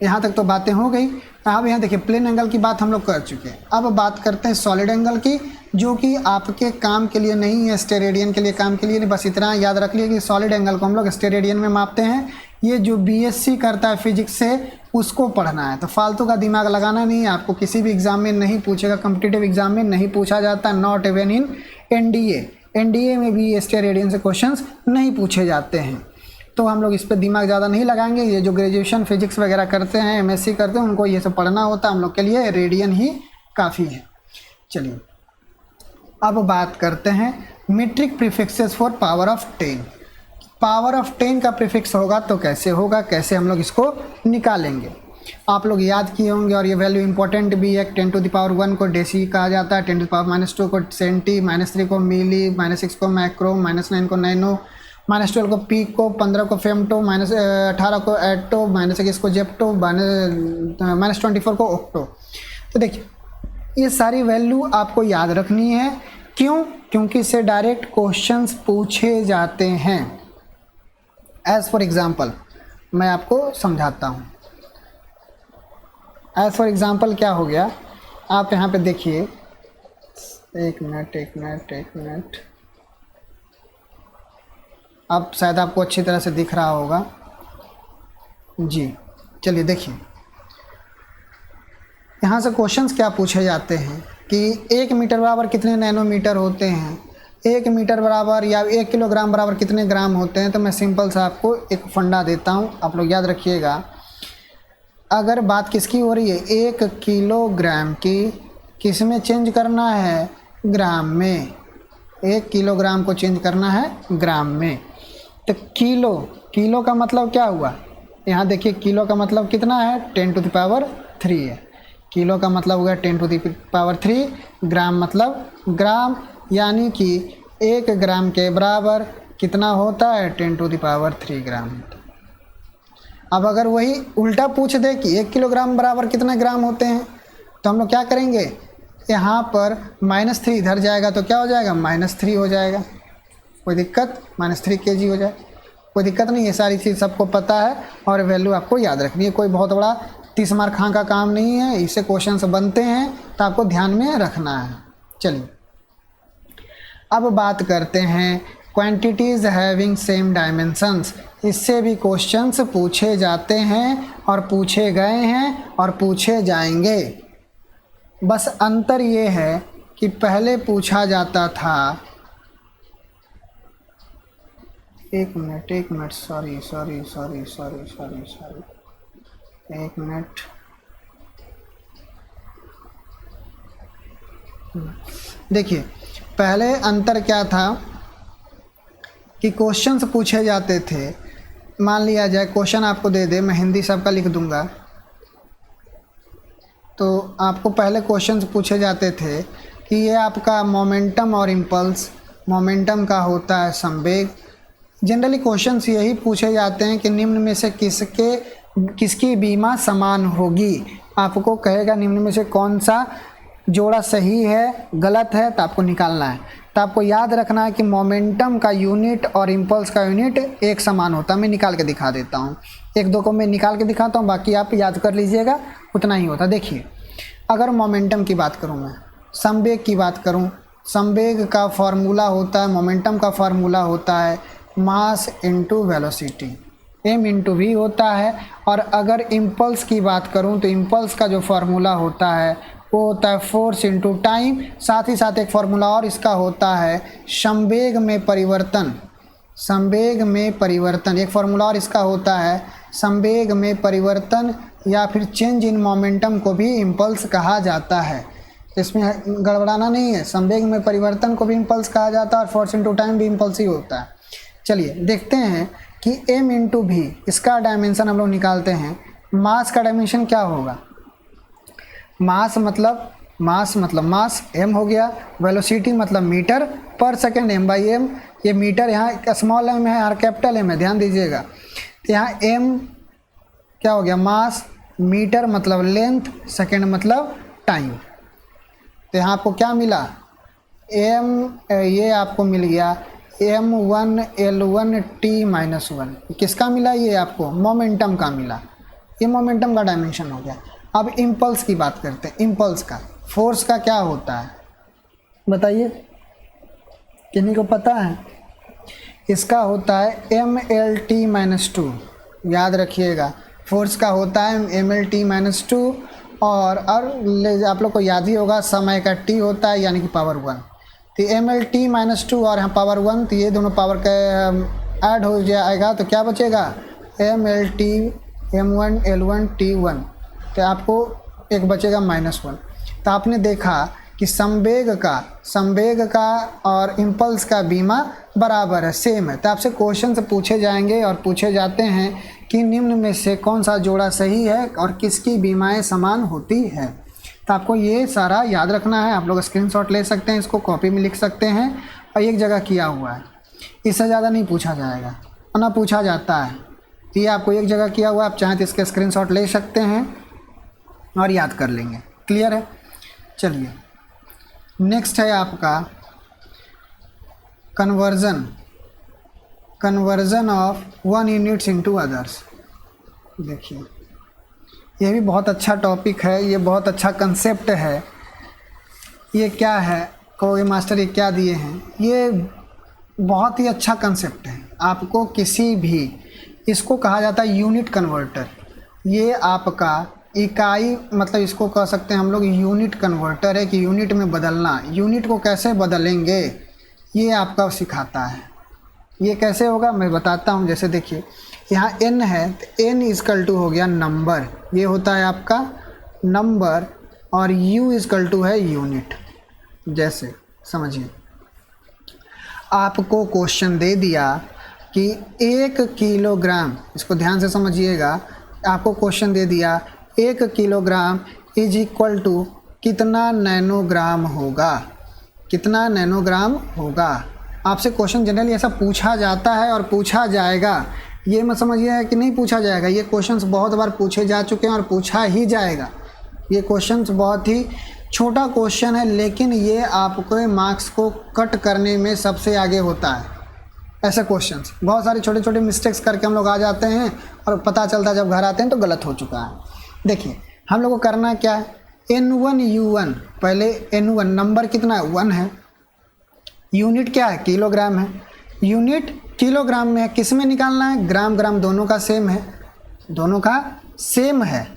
यहाँ तक तो बातें हो गई। अब यहाँ देखिए प्लेन एंगल की बात हम लोग कर चुके हैं। अब बात करते हैं सॉलिड एंगल की, जो कि आपके काम के लिए नहीं है, स्टेरेडियन के लिए काम के लिए नहीं। बस इतना याद रख लिए कि सॉलिड एंगल को हम लोग स्टेरेडियन में मापते हैं। ये जो बीएससी करता है फिजिक्स से उसको पढ़ना है, तो फालतू का दिमाग लगाना नहीं है। आपको किसी भी एग्जाम में नहीं पूछेगा, कॉम्पिटिटिव एग्जाम में नहीं पूछा जाता, नॉट इवन इन एनडीए में भी स्टेरेडियन से क्वेश्चंस नहीं पूछे जाते हैं। तो हम लोग इस पर दिमाग ज़्यादा नहीं लगाएंगे। ये जो ग्रेजुएशन फिजिक्स वगैरह करते हैं, एमएससी करते हैं, उनको ये सब पढ़ना होता है। हम लोग के लिए रेडियन ही काफ़ी है। चलिए अब बात करते हैं metric prefixes for power of 10। Power of 10 का प्रीफिक्स होगा तो कैसे होगा, कैसे हम लोग इसको निकालेंगे। आप लोग याद किए होंगे और ये वैल्यू इंपॉर्टेंट भी है। 10 टू द पावर 1 को डेसी कहा जाता है, 10 टू द पावर -2 को सेंटी, -3 को मिली, -6 को मैक्रो, -9 को नैनो, -12 को पीको, 15 को फेमटो, -18 को एटो, -21 को जेप्टो, -24 को ओक्टो। तो देखिए ये सारी वैल्यू आपको याद रखनी है। क्यों? क्योंकि इससे डायरेक्ट क्वेश्चंस पूछे जाते हैं। एज फॉर एग्जाम्पल मैं आपको समझाता हूँ। एज फॉर एग्जाम्पल क्या हो गया, आप यहाँ पे देखिए, एक मिनट। अब शायद आपको अच्छी तरह से दिख रहा होगा जी। चलिए देखिए, यहाँ से क्वेश्चंस क्या पूछे जाते हैं कि 1 मीटर बराबर कितने नैनोमीटर होते हैं, 1 मीटर बराबर या 1 किलोग्राम बराबर कितने ग्राम होते हैं। तो मैं सिंपल सा आपको एक फंडा देता हूँ, आप लोग याद रखिएगा। अगर बात किसकी हो रही है, 1 किलोग्राम की, किस में चेंज करना है? ग्राम में। 1 किलोग्राम को चेंज करना है ग्राम में। तो किलो का मतलब क्या हुआ? यहाँ देखिए किलो का मतलब कितना है? 10 टू द पावर 3 है। किलो का मतलब हुआ 10 टू द पावर 3। ग्राम मतलब ग्राम यानी कि 1 ग्राम के बराबर कितना होता है 10⁻³ ग्राम। अब अगर वही उल्टा पूछ दे कि 1 किलोग्राम बराबर कितना ग्राम होते हैं, तो हम लोग क्या करेंगे, यहाँ पर -3 इधर जाएगा तो क्या हो जाएगा, -3 हो जाएगा। कोई दिक्कत, -3 kg हो जाए, कोई दिक्कत नहीं। ये सारी चीज़ सबको पता है और वैल्यू आपको याद रखनी है। कोई बहुत बड़ा 30 मार्क का काम नहीं है, इससे क्वेश्चंस बनते हैं तो आपको ध्यान में रखना है। चलिए अब बात करते हैं क्वांटिटीज़ हैविंग सेम डायमेंशंस। इससे भी क्वेश्चंस पूछे जाते हैं और पूछे गए हैं और पूछे जाएंगे। बस अंतर ये है कि पहले पूछा जाता था, एक मिनट सॉरी, एक मिनट। देखिए पहले अंतर क्या था कि क्वेश्चंस पूछे जाते थे। मान लिया जाए क्वेश्चन आपको दे दे, मैं हिंदी सबका लिख दूंगा, तो आपको पहले क्वेश्चंस पूछे जाते थे कि ये आपका मोमेंटम और इम्पल्स, मोमेंटम का होता है संवेग। जनरली क्वेश्चंस यही पूछे जाते हैं कि निम्न में से किसकी बीमा समान होगी। आपको कहेगा निम्न में से कौन सा जोड़ा सही है गलत है, तो आपको निकालना है। तो आपको याद रखना है कि मोमेंटम का यूनिट और इम्पल्स का यूनिट एक समान होता है। मैं निकाल के दिखा देता हूँ, 1-2 को मैं निकाल के दिखाता हूँ, बाकी आप याद कर लीजिएगा, उतना ही होता। देखिए अगर मोमेंटम की बात करूँ, मैं संवेग की बात करूँ, संवेग का फार्मूला होता है, मोमेंटम का फार्मूला होता है mass into velocity, m into v होता है। और अगर इम्पल्स की बात करूं तो इम्पल्स का जो फार्मूला होता है वो होता है फोर्स इंटू टाइम। साथ ही साथ एक फार्मूला और इसका होता है संवेग में परिवर्तन, संवेग में परिवर्तन। एक फार्मूला और इसका होता है संवेग में परिवर्तन, या फिर चेंज इन मोमेंटम को भी इम्पल्स कहा जाता है। इसमें गड़बड़ाना नहीं है, संवेग में परिवर्तन को भी इम्पल्स कहा जाता है और फोर्स इंटू टाइम भी इम्पल्स ही होता है। चलिए देखते हैं कि m इंटू भी, इसका डायमेंशन हम लोग निकालते हैं। मास का डायमेंशन क्या होगा, मास मतलब मास m हो गया, वेलोसिटी मतलब मीटर पर सेकेंड m/m। ये मीटर यहाँ स्मॉल m है और कैपिटल M है, ध्यान दीजिएगा। तो यहाँ m क्या हो गया, मास, मीटर मतलब लेंथ, सेकेंड मतलब टाइम। तो यहाँ आपको क्या मिला, ये आपको मिल गया m1 L1 t-1। किसका मिला, ये आपको मोमेंटम का मिला। ये मोमेंटम का डायमेंशन हो गया। अब इम्पल्स की बात करते हैं। इम्पल्स का, फोर्स का क्या होता है बताइए, किन्हीं को पता है? इसका होता है mlt-2। याद रखिएगा, फोर्स का होता है mlt-2। और आप लोग को याद ही होगा समय का t होता है यानी कि पावर 1। तो mlt-2 और यहाँ पावर 1, तो ये दोनों पावर का ऐड हो जाएगा तो क्या बचेगा, mlt m1 L1 t1। तो आपको एक बचेगा -1। तो आपने देखा कि संवेग का और इम्पल्स का बीमा बराबर है, सेम है। तो आपसे क्वेश्चन से पूछे जाएंगे और पूछे जाते हैं कि निम्न में से कौन सा जोड़ा सही है और किसकी बीमाएं समान होती है। तो आपको ये सारा याद रखना है। आप लोग स्क्रीनशॉट ले सकते हैं, इसको कॉपी में लिख सकते हैं। और एक जगह किया हुआ है, इससे ज़्यादा नहीं पूछा जाएगा, ना पूछा जाता है। तो ये आपको एक जगह किया हुआ है, आप चाहें तो इसके स्क्रीनशॉट ले सकते हैं और याद कर लेंगे। क्लियर है? चलिए नेक्स्ट है आपका conversion of 1 units into others. देखिए ये भी बहुत अच्छा टॉपिक है, ये बहुत अच्छा कंसेप्ट है। ये क्या है, कहोगे मास्टर ये क्या दिए हैं? ये बहुत ही अच्छा कंसेप्ट है। आपको किसी भी, इसको कहा जाता है यूनिट कन्वर्टर। ये आपका इकाई, मतलब इसको कह सकते हैं हम लोग यूनिट कन्वर्टर है कि यूनिट में बदलना, यूनिट को कैसे बदलेंगे ये आपका सिखाता है। ये कैसे होगा मैं बताता हूँ। जैसे देखिए यहाँ n है, तो n इजकल टू हो गया नंबर, ये होता है आपका नंबर, और u इजकल टू है यूनिट। जैसे समझिए आपको क्वेश्चन दे दिया कि 1 किलोग्राम, इसको ध्यान से समझिएगा, आपको क्वेश्चन दे दिया 1 किलोग्राम इज इक्वल टू कितना नैनोग्राम होगा। कितना नैनोग्राम होगा। आपसे क्वेश्चन जनरली ऐसा पूछा जाता है और पूछा जाएगा, ये मत समझिए कि नहीं पूछा जाएगा, ये क्वेश्चंस बहुत बार पूछे जा चुके हैं और पूछा ही जाएगा। ये क्वेश्चंस बहुत ही छोटा क्वेश्चन है, लेकिन ये आपके मार्क्स को कट करने में सबसे आगे होता है। ऐसे क्वेश्चंस बहुत सारे छोटे छोटे मिस्टेक्स करके हम लोग आ जाते हैं और पता चलता है जब घर आते हैं तो गलत हो चुका है। देखिए हम लोग को करना क्या है, N1U1, पहले N1 नंबर कितना है 1 है, यूनिट क्या है किलोग्राम है, यूनिट किलोग्राम में है, किस में निकालना है ग्राम, ग्राम दोनों का सेम है, दोनों का सेम है।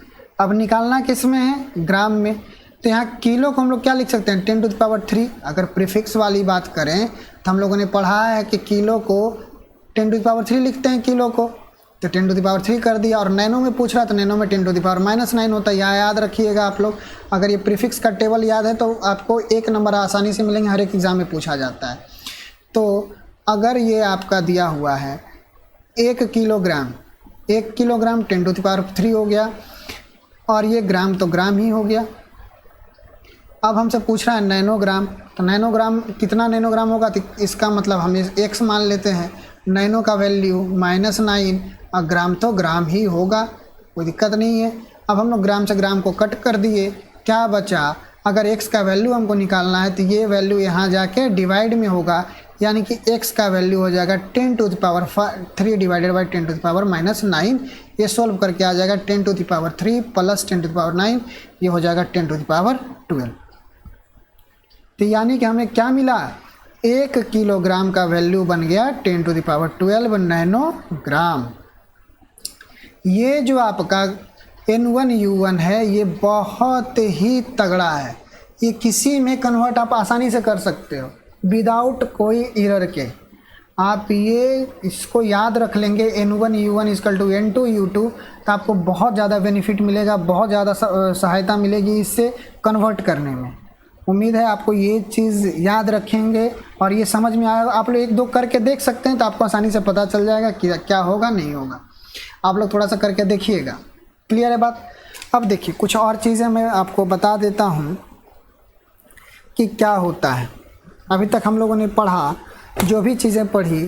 अब निकालना किस में है ग्राम में, तो यहाँ किलो को हम लोग क्या लिख सकते हैं 10⁻3। अगर प्रीफिक्स वाली बात करें तो हम लोगों ने पढ़ा है कि किलो को 10⁻3 लिखते हैं किलो को, तो 10⁻3 कर दिया। और नैनो में पूछ रहा तो नैनो में 10⁻⁻9 होता है। यहाँ याद रखिएगा आप लोग, अगर ये प्रीफिक्स का टेबल याद है तो आपको 1 नंबर आसानी से मिलेंगे, हर एक एग्ज़ाम में पूछा जाता है। तो अगर ये आपका दिया हुआ है 1 किलोग्राम, 1 किलोग्राम 10⁻3 हो गया, और ये ग्राम तो ग्राम ही हो गया। अब हमसे पूछ रहा है नैनोग्राम, तो नैनोग्राम कितना नैनोग्राम होगा, तो इसका मतलब हम x मान लेते हैं, नैनो का वैल्यू -9 और ग्राम तो ग्राम ही होगा, कोई दिक्कत नहीं है। अब हम लोग ग्राम से ग्राम को कट कर दिए, क्या बचा, अगर x का वैल्यू हमको निकालना है तो ये वैल्यू यहाँ जाके डिवाइड में होगा, यानी कि x का वैल्यू हो जाएगा 10⁻3 डिवाइडेड बाई 10⁻⁻9। ये सोल्व करके आ जाएगा 10⁻3 प्लस 10⁻9, ये हो जाएगा 10⁻12। तो यानी कि हमें क्या मिला, 1 किलोग्राम का वैल्यू बन गया 10⁻12 नैनोग्राम। ये जो आपका N1U1 है ये बहुत ही तगड़ा है, ये किसी में कन्वर्ट आप आसानी से कर सकते हो विदाउट कोई एरर के। आप ये इसको याद रख लेंगे N1U1 = N2U2, तो आपको बहुत ज़्यादा बेनिफिट मिलेगा, बहुत ज़्यादा सहायता मिलेगी इससे कन्वर्ट करने में। उम्मीद है आपको ये चीज़ याद रखेंगे और ये समझ में आएगा। आप लोग 1-2 करके देख सकते हैं तो आपको आसानी से पता चल जाएगा कि क्या होगा नहीं होगा। आप लोग थोड़ा सा करके देखिएगा, क्लियर है बात। अब देखिए कुछ और चीज़ें मैं आपको बता देता हूँ कि क्या होता है। अभी तक हम लोगों ने पढ़ा, जो भी चीज़ें पढ़ी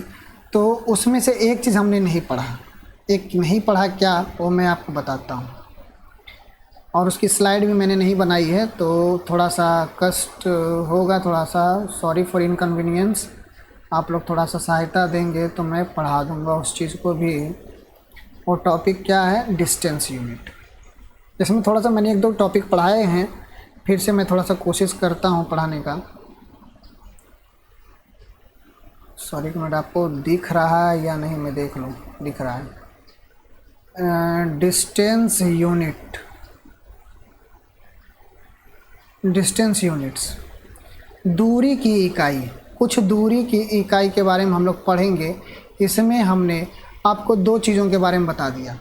तो उसमें से एक चीज़ हमने नहीं पढ़ा, एक नहीं पढ़ा, क्या वो मैं आपको बताता हूँ। और उसकी स्लाइड भी मैंने नहीं बनाई है तो थोड़ा सा कष्ट होगा, थोड़ा सा सॉरी फॉर इनकन्वीनियंस। आप लोग थोड़ा सा सहायता देंगे तो मैं पढ़ा दूँगा उस चीज़ को भी। वो टॉपिक क्या है, डिस्टेंस यूनिट। इसमें थोड़ा सा मैंने 1-2 टॉपिक पढ़ाए हैं, फिर से मैं थोड़ा सा कोशिश करता हूँ पढ़ाने का। सॉरी कि मैडम आपको दिख रहा है या नहीं, मैं देख लूँ, दिख रहा है। डिस्टेंस यूनिट, डिस्टेंस यूनिट्स, दूरी की इकाई। कुछ दूरी की इकाई के बारे में हम लोग पढ़ेंगे। इसमें हमने आपको 2 चीज़ों के बारे में बता दिया।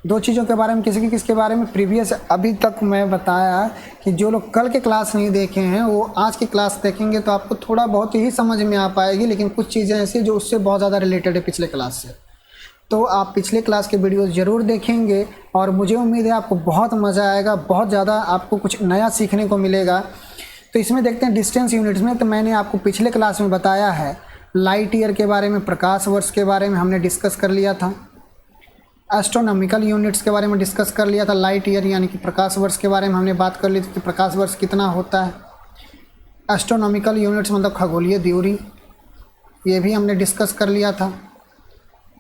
2 चीज़ों के बारे में किसके बारे में प्रीवियस अभी तक मैं बताया कि जो लोग कल के क्लास नहीं देखे हैं वो आज की क्लास देखेंगे तो आपको थोड़ा बहुत ही समझ में आ पाएगी, लेकिन कुछ चीज़ें ऐसी जो उससे बहुत ज़्यादा रिलेटेड है पिछले क्लास से। तो आप पिछले क्लास के वीडियोस ज़रूर देखेंगे और मुझे उम्मीद है आपको बहुत मज़ा आएगा, बहुत ज़्यादा आपको कुछ नया सीखने को मिलेगा। तो इसमें देखते हैं डिस्टेंस यूनिट्स में। तो मैंने आपको पिछले क्लास में बताया है लाइट ईयर के बारे में, प्रकाश वर्ष के बारे में हमने डिस्कस कर लिया था। एस्ट्रोनॉमिकल यूनिट्स के बारे में डिस्कस कर लिया था। लाइट ईयर यानी कि प्रकाश वर्ष के बारे में हमने बात कर ली थी कि प्रकाश वर्ष कितना होता है। एस्ट्रोनॉमिकल यूनिट्स मतलब खगोलीय दूरी, ये भी हमने डिस्कस कर लिया था।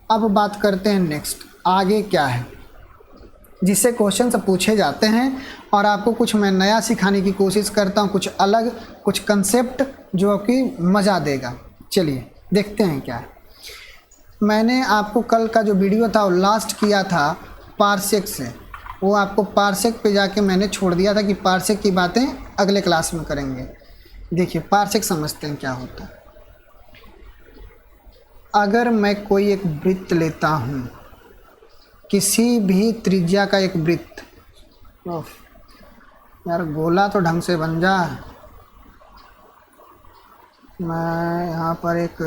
अब बात करते हैं नेक्स्ट आगे क्या है, जिससे क्वेश्चन पूछे जाते हैं और आपको कुछ मैं नया सिखाने की कोशिश करता हूँ, कुछ अलग, कुछ कंसेप्ट जो कि मज़ा देगा। चलिए देखते हैं क्या है। मैंने आपको कल का जो वीडियो था वो लास्ट किया था पार्सेक से, वो आपको पार्सेक पे जाके मैंने छोड़ दिया था कि पार्सेक की बातें अगले क्लास में करेंगे। देखिए पार्सेक समझते हैं क्या होता है। अगर मैं कोई एक वृत्त लेता हूँ, किसी भी त्रिज्या का एक वृत्त, यार गोला तो ढंग से बन जा। मैं यहाँ पर एक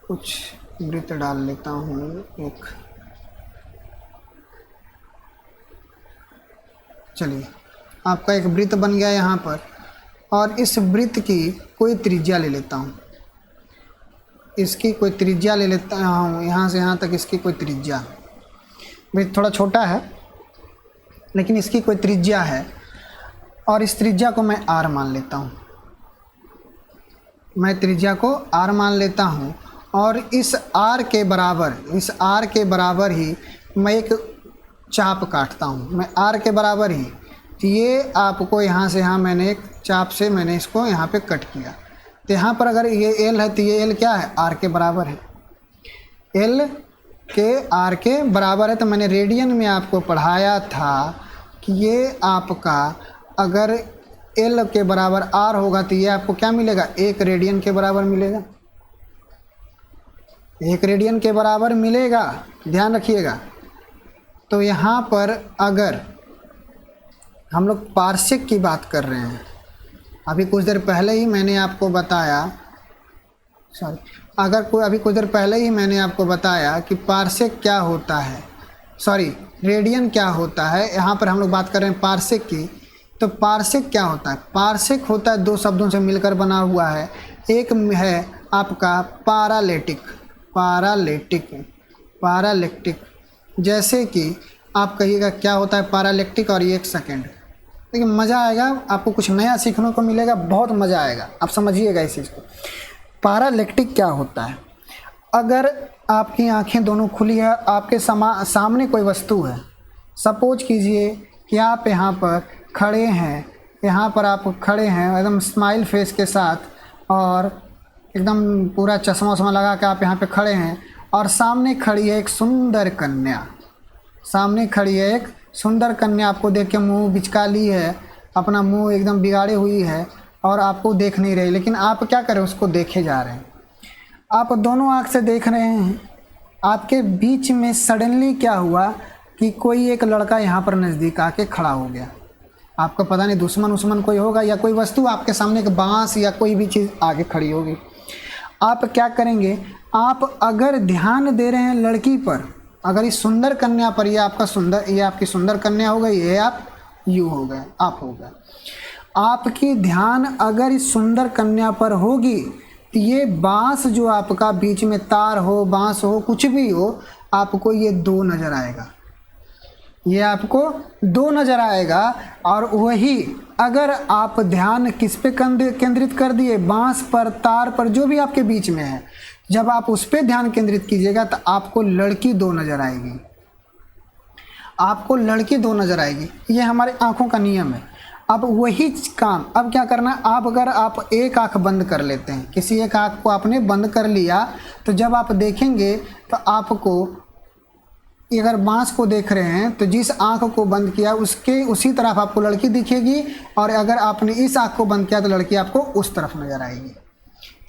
कुछ वृत्त डाल लेता हूँ एक। चलिए आपका एक वृत्त बन गया यहाँ पर, और इस वृत्त की कोई त्रिज्या ले लेता हूँ, इसकी कोई त्रिज्या ले लेता हूँ, यहाँ से यहाँ तक इसकी कोई त्रिज्या, वृत्त थोड़ा छोटा है लेकिन इसकी कोई त्रिज्या है, और इस त्रिज्या को मैं r मान लेता हूँ, मैं त्रिज्या को r मान लेता हूँ। और इस r के बराबर ही मैं एक चाप काटता हूँ, मैं r के बराबर ही, तो ये आपको यहाँ से यहाँ मैंने एक चाप से मैंने इसको यहाँ पे कट किया, तो यहाँ पर अगर ये l है तो ये l क्या है, r के बराबर है, l के r के बराबर है। तो मैंने रेडियन में आपको पढ़ाया था कि ये आपका अगर l के बराबर r होगा तो ये आपको क्या मिलेगा, 1 रेडियन के बराबर मिलेगा, 1 रेडियन के बराबर मिलेगा, ध्यान रखिएगा। तो यहाँ पर अगर हम लोग पार्सेक की बात कर रहे हैं, अभी कुछ देर पहले ही मैंने आपको बताया, अभी कुछ देर पहले ही मैंने आपको बताया कि पार्सेक क्या होता है, रेडियन क्या होता है। यहाँ पर हम लोग बात कर रहे हैं पार्सेक की। तो पार्सेक क्या होता है, पार्सेक होता है 2 शब्दों से मिलकर बना हुआ है, एक है आपका पारालेक्टिक, जैसे कि आप कहिएगा क्या होता है पारालेक्टिक, और ये 1 सेकेंड, लेकिन मज़ा आएगा, आपको कुछ नया सीखने को मिलेगा, बहुत मज़ा आएगा, आप समझिएगा इस चीज़ को। पारालेक्टिक क्या होता है, अगर आपकी आंखें दोनों खुली है, आपके सामने कोई वस्तु है, सपोज कीजिए कि आप यहाँ पर खड़े हैं, एकदम स्माइल फेस के साथ, और एकदम पूरा चश्मा वश्मा लगा के आप यहाँ पे खड़े हैं, और सामने खड़ी है एक सुंदर कन्या, आपको देख के मुंह बिचका ली है, अपना मुंह एकदम बिगाड़े हुई है और आपको देख नहीं रही, लेकिन आप क्या करें, उसको देखे जा रहे हैं, आप दोनों आँख से देख रहे हैं। आपके बीच में सडनली क्या हुआ कि कोई एक लड़का यहाँ पर नज़दीक आके खड़ा हो गया, आपका पता नहीं दुश्मन कोई होगा या कोई वस्तु आपके सामने, एक बांस या कोई भी चीज़ आगे खड़ी होगी। आप क्या करेंगे, आप अगर ध्यान दे रहे हैं लड़की पर, अगर इस सुंदर कन्या पर, ये आपकी सुंदर कन्या हो गई, ये आप हो गए, आपकी ध्यान अगर इस सुंदर कन्या पर होगी तो ये बांस जो आपका बीच में तार हो, बांस हो, कुछ भी हो, आपको ये 2 नज़र आएगा, और वही अगर आप ध्यान किस पे केंद्रित कर दिए, बांस पर, तार पर, जो भी आपके बीच में है, जब आप उस पे ध्यान केंद्रित कीजिएगा तो आपको लड़की 2 नज़र आएगी, ये हमारे आँखों का नियम है। अब वही काम अब क्या करना है, अगर आप एक आँख बंद कर लेते हैं, किसी एक आँख को आपने बंद कर लिया, तो जब आप देखेंगे तो आपको, अगर बांस को देख रहे हैं तो जिस आँख को बंद किया उसके उसी तरफ आपको लड़की दिखेगी, और अगर आपने इस आँख को बंद किया तो लड़की आपको उस तरफ नज़र आएगी।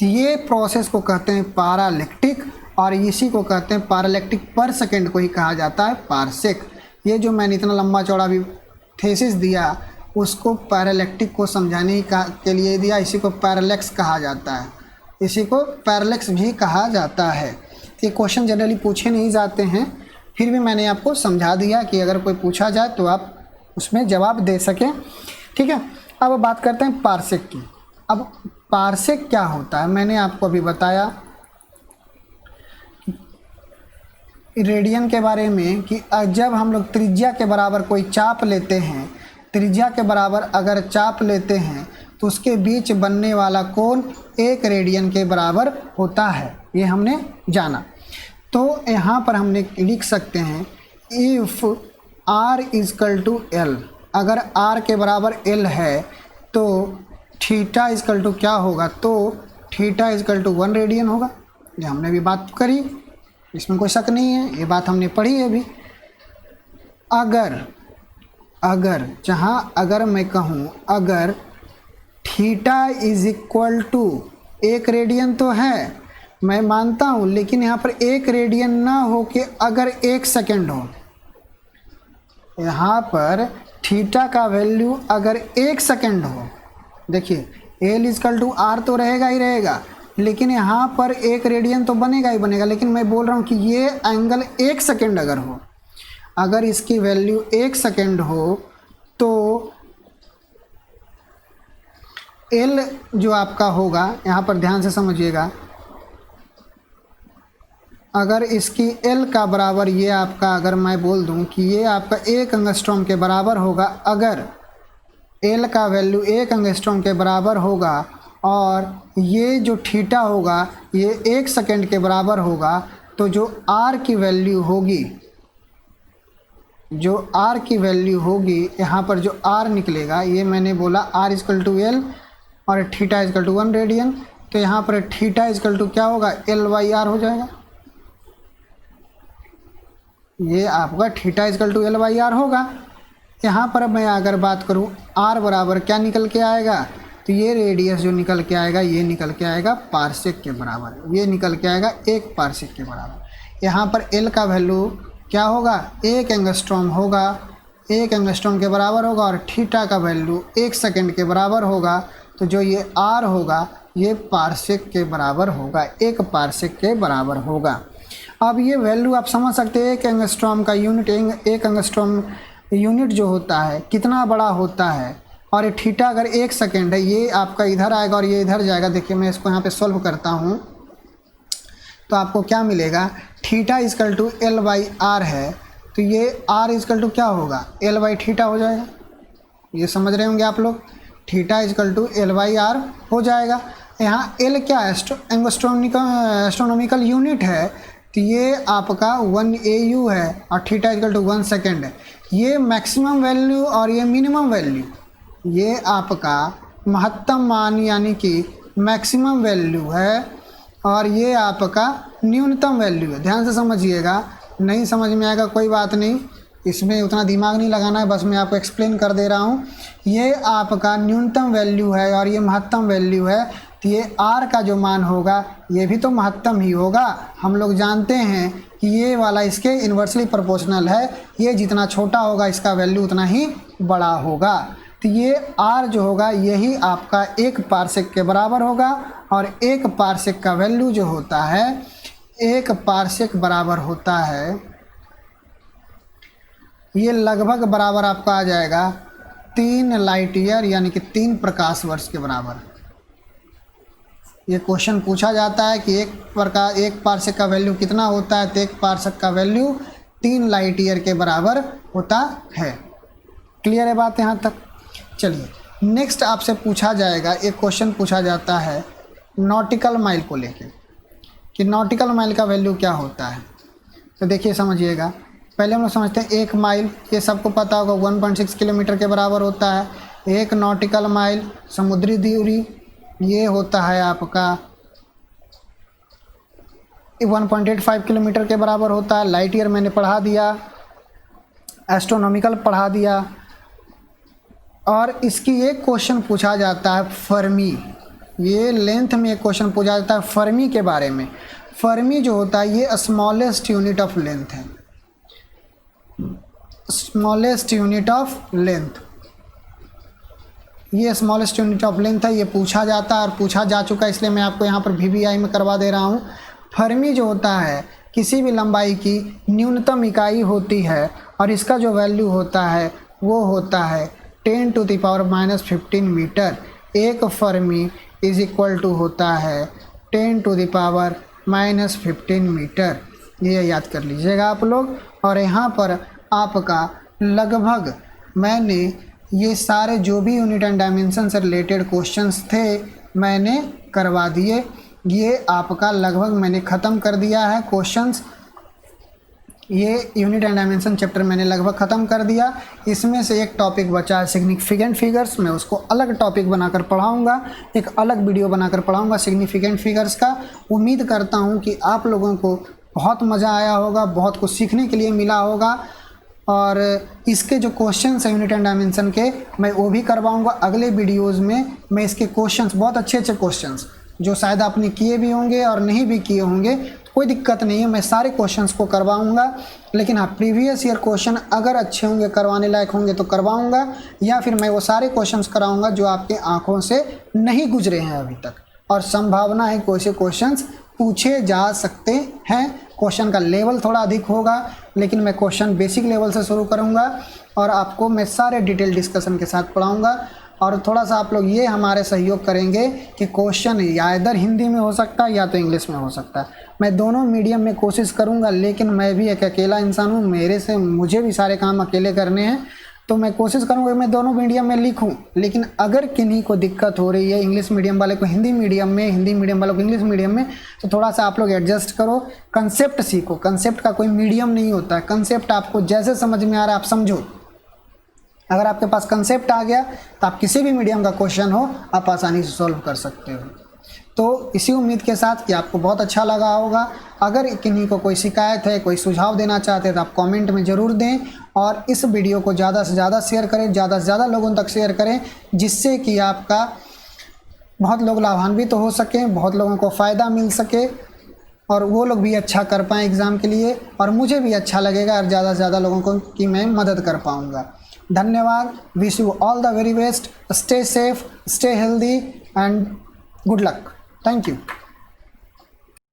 तो ये प्रोसेस को कहते हैं पारालेक्टिक, और इसी को कहते हैं पारालेक्टिक पर सेकेंड को ही कहा जाता है पार्सेक। ये जो मैंने इतना लंबा चौड़ा भी थेसिस दिया, उसको पैरालेक्टिक को समझाने के लिए दिया, इसी को पैरालेक्स कहा जाता है, ये क्वेश्चन जनरली पूछे नहीं जाते हैं, फिर भी मैंने आपको समझा दिया कि अगर कोई पूछा जाए तो आप उसमें जवाब दे सकें, ठीक है। अब बात करते हैं पार्सेक की। अब पार्सेक क्या होता है, मैंने आपको अभी बताया रेडियन के बारे में कि जब हम लोग त्रिज्या के बराबर कोई चाप लेते हैं, त्रिज्या के बराबर अगर चाप लेते हैं तो उसके बीच बनने वाला कोण 1 रेडियन के बराबर होता है, ये हमने जाना। तो यहाँ पर हमने लिख सकते हैं if r is equal to l, अगर r के बराबर l है तो थीटा इजकल टू क्या होगा, तो थीटा इजकल टू 1 रेडियन होगा। ये हमने भी बात करी, इसमें कोई शक नहीं है, ये बात हमने पढ़ी है अभी। अगर मैं कहूँ अगर theta is equal to 1 radian तो है, मैं मानता हूँ, लेकिन यहाँ पर 1 रेडियन ना हो के अगर 1 सेकेंड हो, यहाँ पर थीटा का वैल्यू अगर 1 सेकेंड हो, देखिए एल इजकल टू आर तो रहेगा ही रहेगा, लेकिन यहाँ पर 1 रेडियन तो बनेगा ही बनेगा, लेकिन मैं बोल रहा हूँ कि ये एंगल 1 सेकेंड अगर हो, अगर इसकी वैल्यू 1 सेकेंड हो तो एल जो आपका होगा, यहाँ पर ध्यान से समझिएगा, अगर इसकी एल का बराबर ये आपका, अगर मैं बोल दूं कि ये आपका 1 एंगस्ट्रॉम के बराबर होगा, अगर एल का वैल्यू 1 एंगस्ट्रॉम के बराबर होगा और ये जो थीटा होगा ये 1 सेकेंड के बराबर होगा, तो जो आर की वैल्यू होगी, जो आर की वैल्यू होगी, यहाँ पर जो आर निकलेगा, ये मैंने बोला आर इजकल टू एल और थीटा इजकल टू 1 रेडियन, तो यहाँ पर थीटा इजकल टू क्या होगा, एल बाई आर हो जाएगा। ये आपका theta is equal to L by R होगा। यहाँ पर मैं अगर बात करूँ आर बराबर क्या निकल के आएगा, तो ये रेडियस जो निकल के आएगा, ये निकल के आएगा पारसेक के बराबर, ये निकल के आएगा 1 पारसेक के बराबर। यहाँ पर एल का वैल्यू क्या होगा, 1 एंगस्ट्रॉम होगा, 1 एंगस्ट्रॉम के बराबर होगा, और थीटा का वैल्यू 1 सेकेंड के बराबर होगा, तो जो ये आर होगा ये पारसेक के बराबर होगा, 1 पारसेक के बराबर होगा। अब ये वैल्यू आप समझ सकते हैं, 1 एंगस्ट्रॉम का यूनिट, 1 एंगस्ट्रॉम यूनिट जो होता है कितना बड़ा होता है, और ये थीटा अगर 1 सेकेंड है, ये आपका इधर आएगा और ये इधर जाएगा। देखिए मैं इसको यहाँ पे सॉल्व करता हूँ, तो आपको क्या मिलेगा, theta is equal to L by R है, तो ये आर इजकल टू क्या होगा, एल बाई थीटा हो जाएगा। ये समझ रहे होंगे आप लोग, theta is equal to L by R हो जाएगा। यहाँ एल क्या है, एस्ट्रोनॉमिकल यूनिट है, तो ये आपका 1 AU है और थीटा इजकल टू 1 सेकेंड है। ये मैक्सिमम वैल्यू और ये मिनिमम वैल्यू, ये आपका महत्तम मान यानी कि मैक्सिमम वैल्यू है, और ये आपका न्यूनतम वैल्यू है। ध्यान से समझिएगा, नहीं समझ में आएगा कोई बात नहीं, इसमें उतना दिमाग नहीं लगाना है, बस मैं आपको एक्सप्लेन कर दे रहा हूँ। ये आपका न्यूनतम वैल्यू है और ये महत्तम वैल्यू है, तो ये आर का जो मान होगा ये भी तो महत्तम ही होगा। हम लोग जानते हैं कि ये वाला इसके इन्वर्सली प्रोपोर्शनल है, ये जितना छोटा होगा इसका वैल्यू उतना ही बड़ा होगा। तो ये आर जो होगा यही आपका 1 पारसेक के बराबर होगा, और 1 पारसेक का वैल्यू जो होता है, 1 पारसेक बराबर होता है, ये लगभग बराबर आपका आ जाएगा 3 लाइट ईयर यानी कि 3 प्रकाश वर्ष के बराबर। ये क्वेश्चन पूछा जाता है कि 1 पारसेक का वैल्यू कितना होता है, तो 1 पारसेक का वैल्यू 3 लाइट ईयर के बराबर होता है। क्लियर है बात यहाँ तक। चलिए नेक्स्ट आपसे पूछा जाएगा, एक क्वेश्चन पूछा जाता है नॉटिकल माइल को लेके, कि नॉटिकल माइल का वैल्यू क्या होता है। तो देखिए समझिएगा, पहले हम लोग समझते हैं 1 माइल, ये सबको पता होगा 1.6 किलोमीटर के बराबर होता है। 1 नॉटिकल माइल समुद्री दूरी ये होता है आपका 1.85 किलोमीटर के बराबर होता है। लाइट ईयर मैंने पढ़ा दिया, एस्ट्रोनॉमिकल पढ़ा दिया। और इसकी एक क्वेश्चन पूछा जाता है फर्मी, ये लेंथ में एक क्वेश्चन पूछा जाता है फर्मी के बारे में। फर्मी जो होता है ये स्मॉलेस्ट यूनिट ऑफ लेंथ है, स्मॉलेस्ट यूनिट ऑफ लेंथ, ये स्मॉलेस्ट यूनिट ऑफ लेंथ है। ये पूछा जाता है और पूछा जा चुका है, इसलिए मैं आपको यहाँ पर VVI में करवा दे रहा हूँ। फर्मी जो होता है किसी भी लंबाई की न्यूनतम इकाई होती है, और इसका जो वैल्यू होता है वो होता है 10⁻⁻15 मीटर। एक फर्मी इज इक्वल टू होता है 10⁻⁻15 मीटर। ये याद कर लीजिएगा आप लोग। और यहाँ पर आपका लगभग मैंने ये सारे जो भी यूनिट एंड डायमेंशन से रिलेटेड क्वेश्चंस थे मैंने करवा दिए। ये आपका लगभग मैंने ख़त्म कर दिया है क्वेश्चंस। ये यूनिट एंड डायमेंशन चैप्टर मैंने लगभग ख़त्म कर दिया। इसमें से एक टॉपिक बचा है सिग्निफिकेंट फिगर्स, मैं उसको अलग टॉपिक बनाकर पढ़ाऊँगा, एक अलग वीडियो बनाकर पढ़ाऊँगा सिग्निफिकेंट फिगर्स का। उम्मीद करता हूँ कि आप लोगों को बहुत मज़ा आया होगा, बहुत कुछ सीखने के लिए मिला होगा। और इसके जो क्वेश्चंस हैं यूनिट एंड डायमेंशन के, मैं वो भी करवाऊंगा अगले वीडियोस में। मैं इसके क्वेश्चंस, बहुत अच्छे अच्छे क्वेश्चंस जो शायद आपने किए भी होंगे और नहीं भी किए होंगे, कोई दिक्कत नहीं है, मैं सारे क्वेश्चंस को करवाऊंगा। लेकिन हाँ, प्रीवियस ईयर क्वेश्चन अगर अच्छे होंगे, करवाने लायक होंगे तो करवाऊंगा, या फिर मैं वो सारे क्वेश्चंस कराऊंगा जो आपके आँखों से नहीं गुजरे हैं अभी तक, और संभावना है कोई से क्वेश्चंस पूछे जा सकते हैं। क्वेश्चन का लेवल थोड़ा अधिक होगा, लेकिन मैं क्वेश्चन बेसिक लेवल से शुरू करूंगा और आपको मैं सारे डिटेल डिस्कशन के साथ पढ़ाऊंगा। और थोड़ा सा आप लोग ये हमारे सहयोग करेंगे कि क्वेश्चन या इधर हिंदी में हो सकता है या तो इंग्लिश में हो सकता है। मैं दोनों मीडियम में कोशिश करूँगा, लेकिन मैं भी एक अकेला इंसान हूँ, मुझे भी सारे काम अकेले करने हैं, तो मैं कोशिश करूँगा कि मैं दोनों मीडियम में लिखूँ। लेकिन अगर किन्हीं को दिक्कत हो रही है, इंग्लिश मीडियम वाले को हिंदी मीडियम में, हिंदी मीडियम वालों को इंग्लिश मीडियम में, तो थोड़ा सा आप लोग एडजस्ट करो, कंसेप्ट सीखो। कंसेप्ट का कोई मीडियम नहीं होता है, कंसेप्ट आपको जैसे समझ में आ रहा है आप समझो। अगर आपके पास कंसेप्ट आ गया तो आप किसी भी मीडियम का क्वेश्चन हो आप आसानी से सॉल्व कर सकते हो। तो इसी उम्मीद के साथ कि आपको बहुत अच्छा लगा होगा। अगर किन्हीं को कोई शिकायत है, कोई सुझाव देना चाहते हैं तो आप कमेंट में ज़रूर दें, और इस वीडियो को ज़्यादा से ज़्यादा शेयर करें, ज़्यादा से ज़्यादा लोगों तक शेयर करें, जिससे कि आपका बहुत लोग लाभान्वित हो सकें, बहुत लोगों को फ़ायदा मिल सके और वो लोग भी अच्छा कर पाएँ एग्ज़ाम के लिए, और मुझे भी अच्छा लगेगा और ज़्यादा से ज़्यादा लोगों को की मैं मदद कर पाऊँगा। धन्यवाद। Wish you all the very best. Stay safe, stay healthy and good luck. Thank you.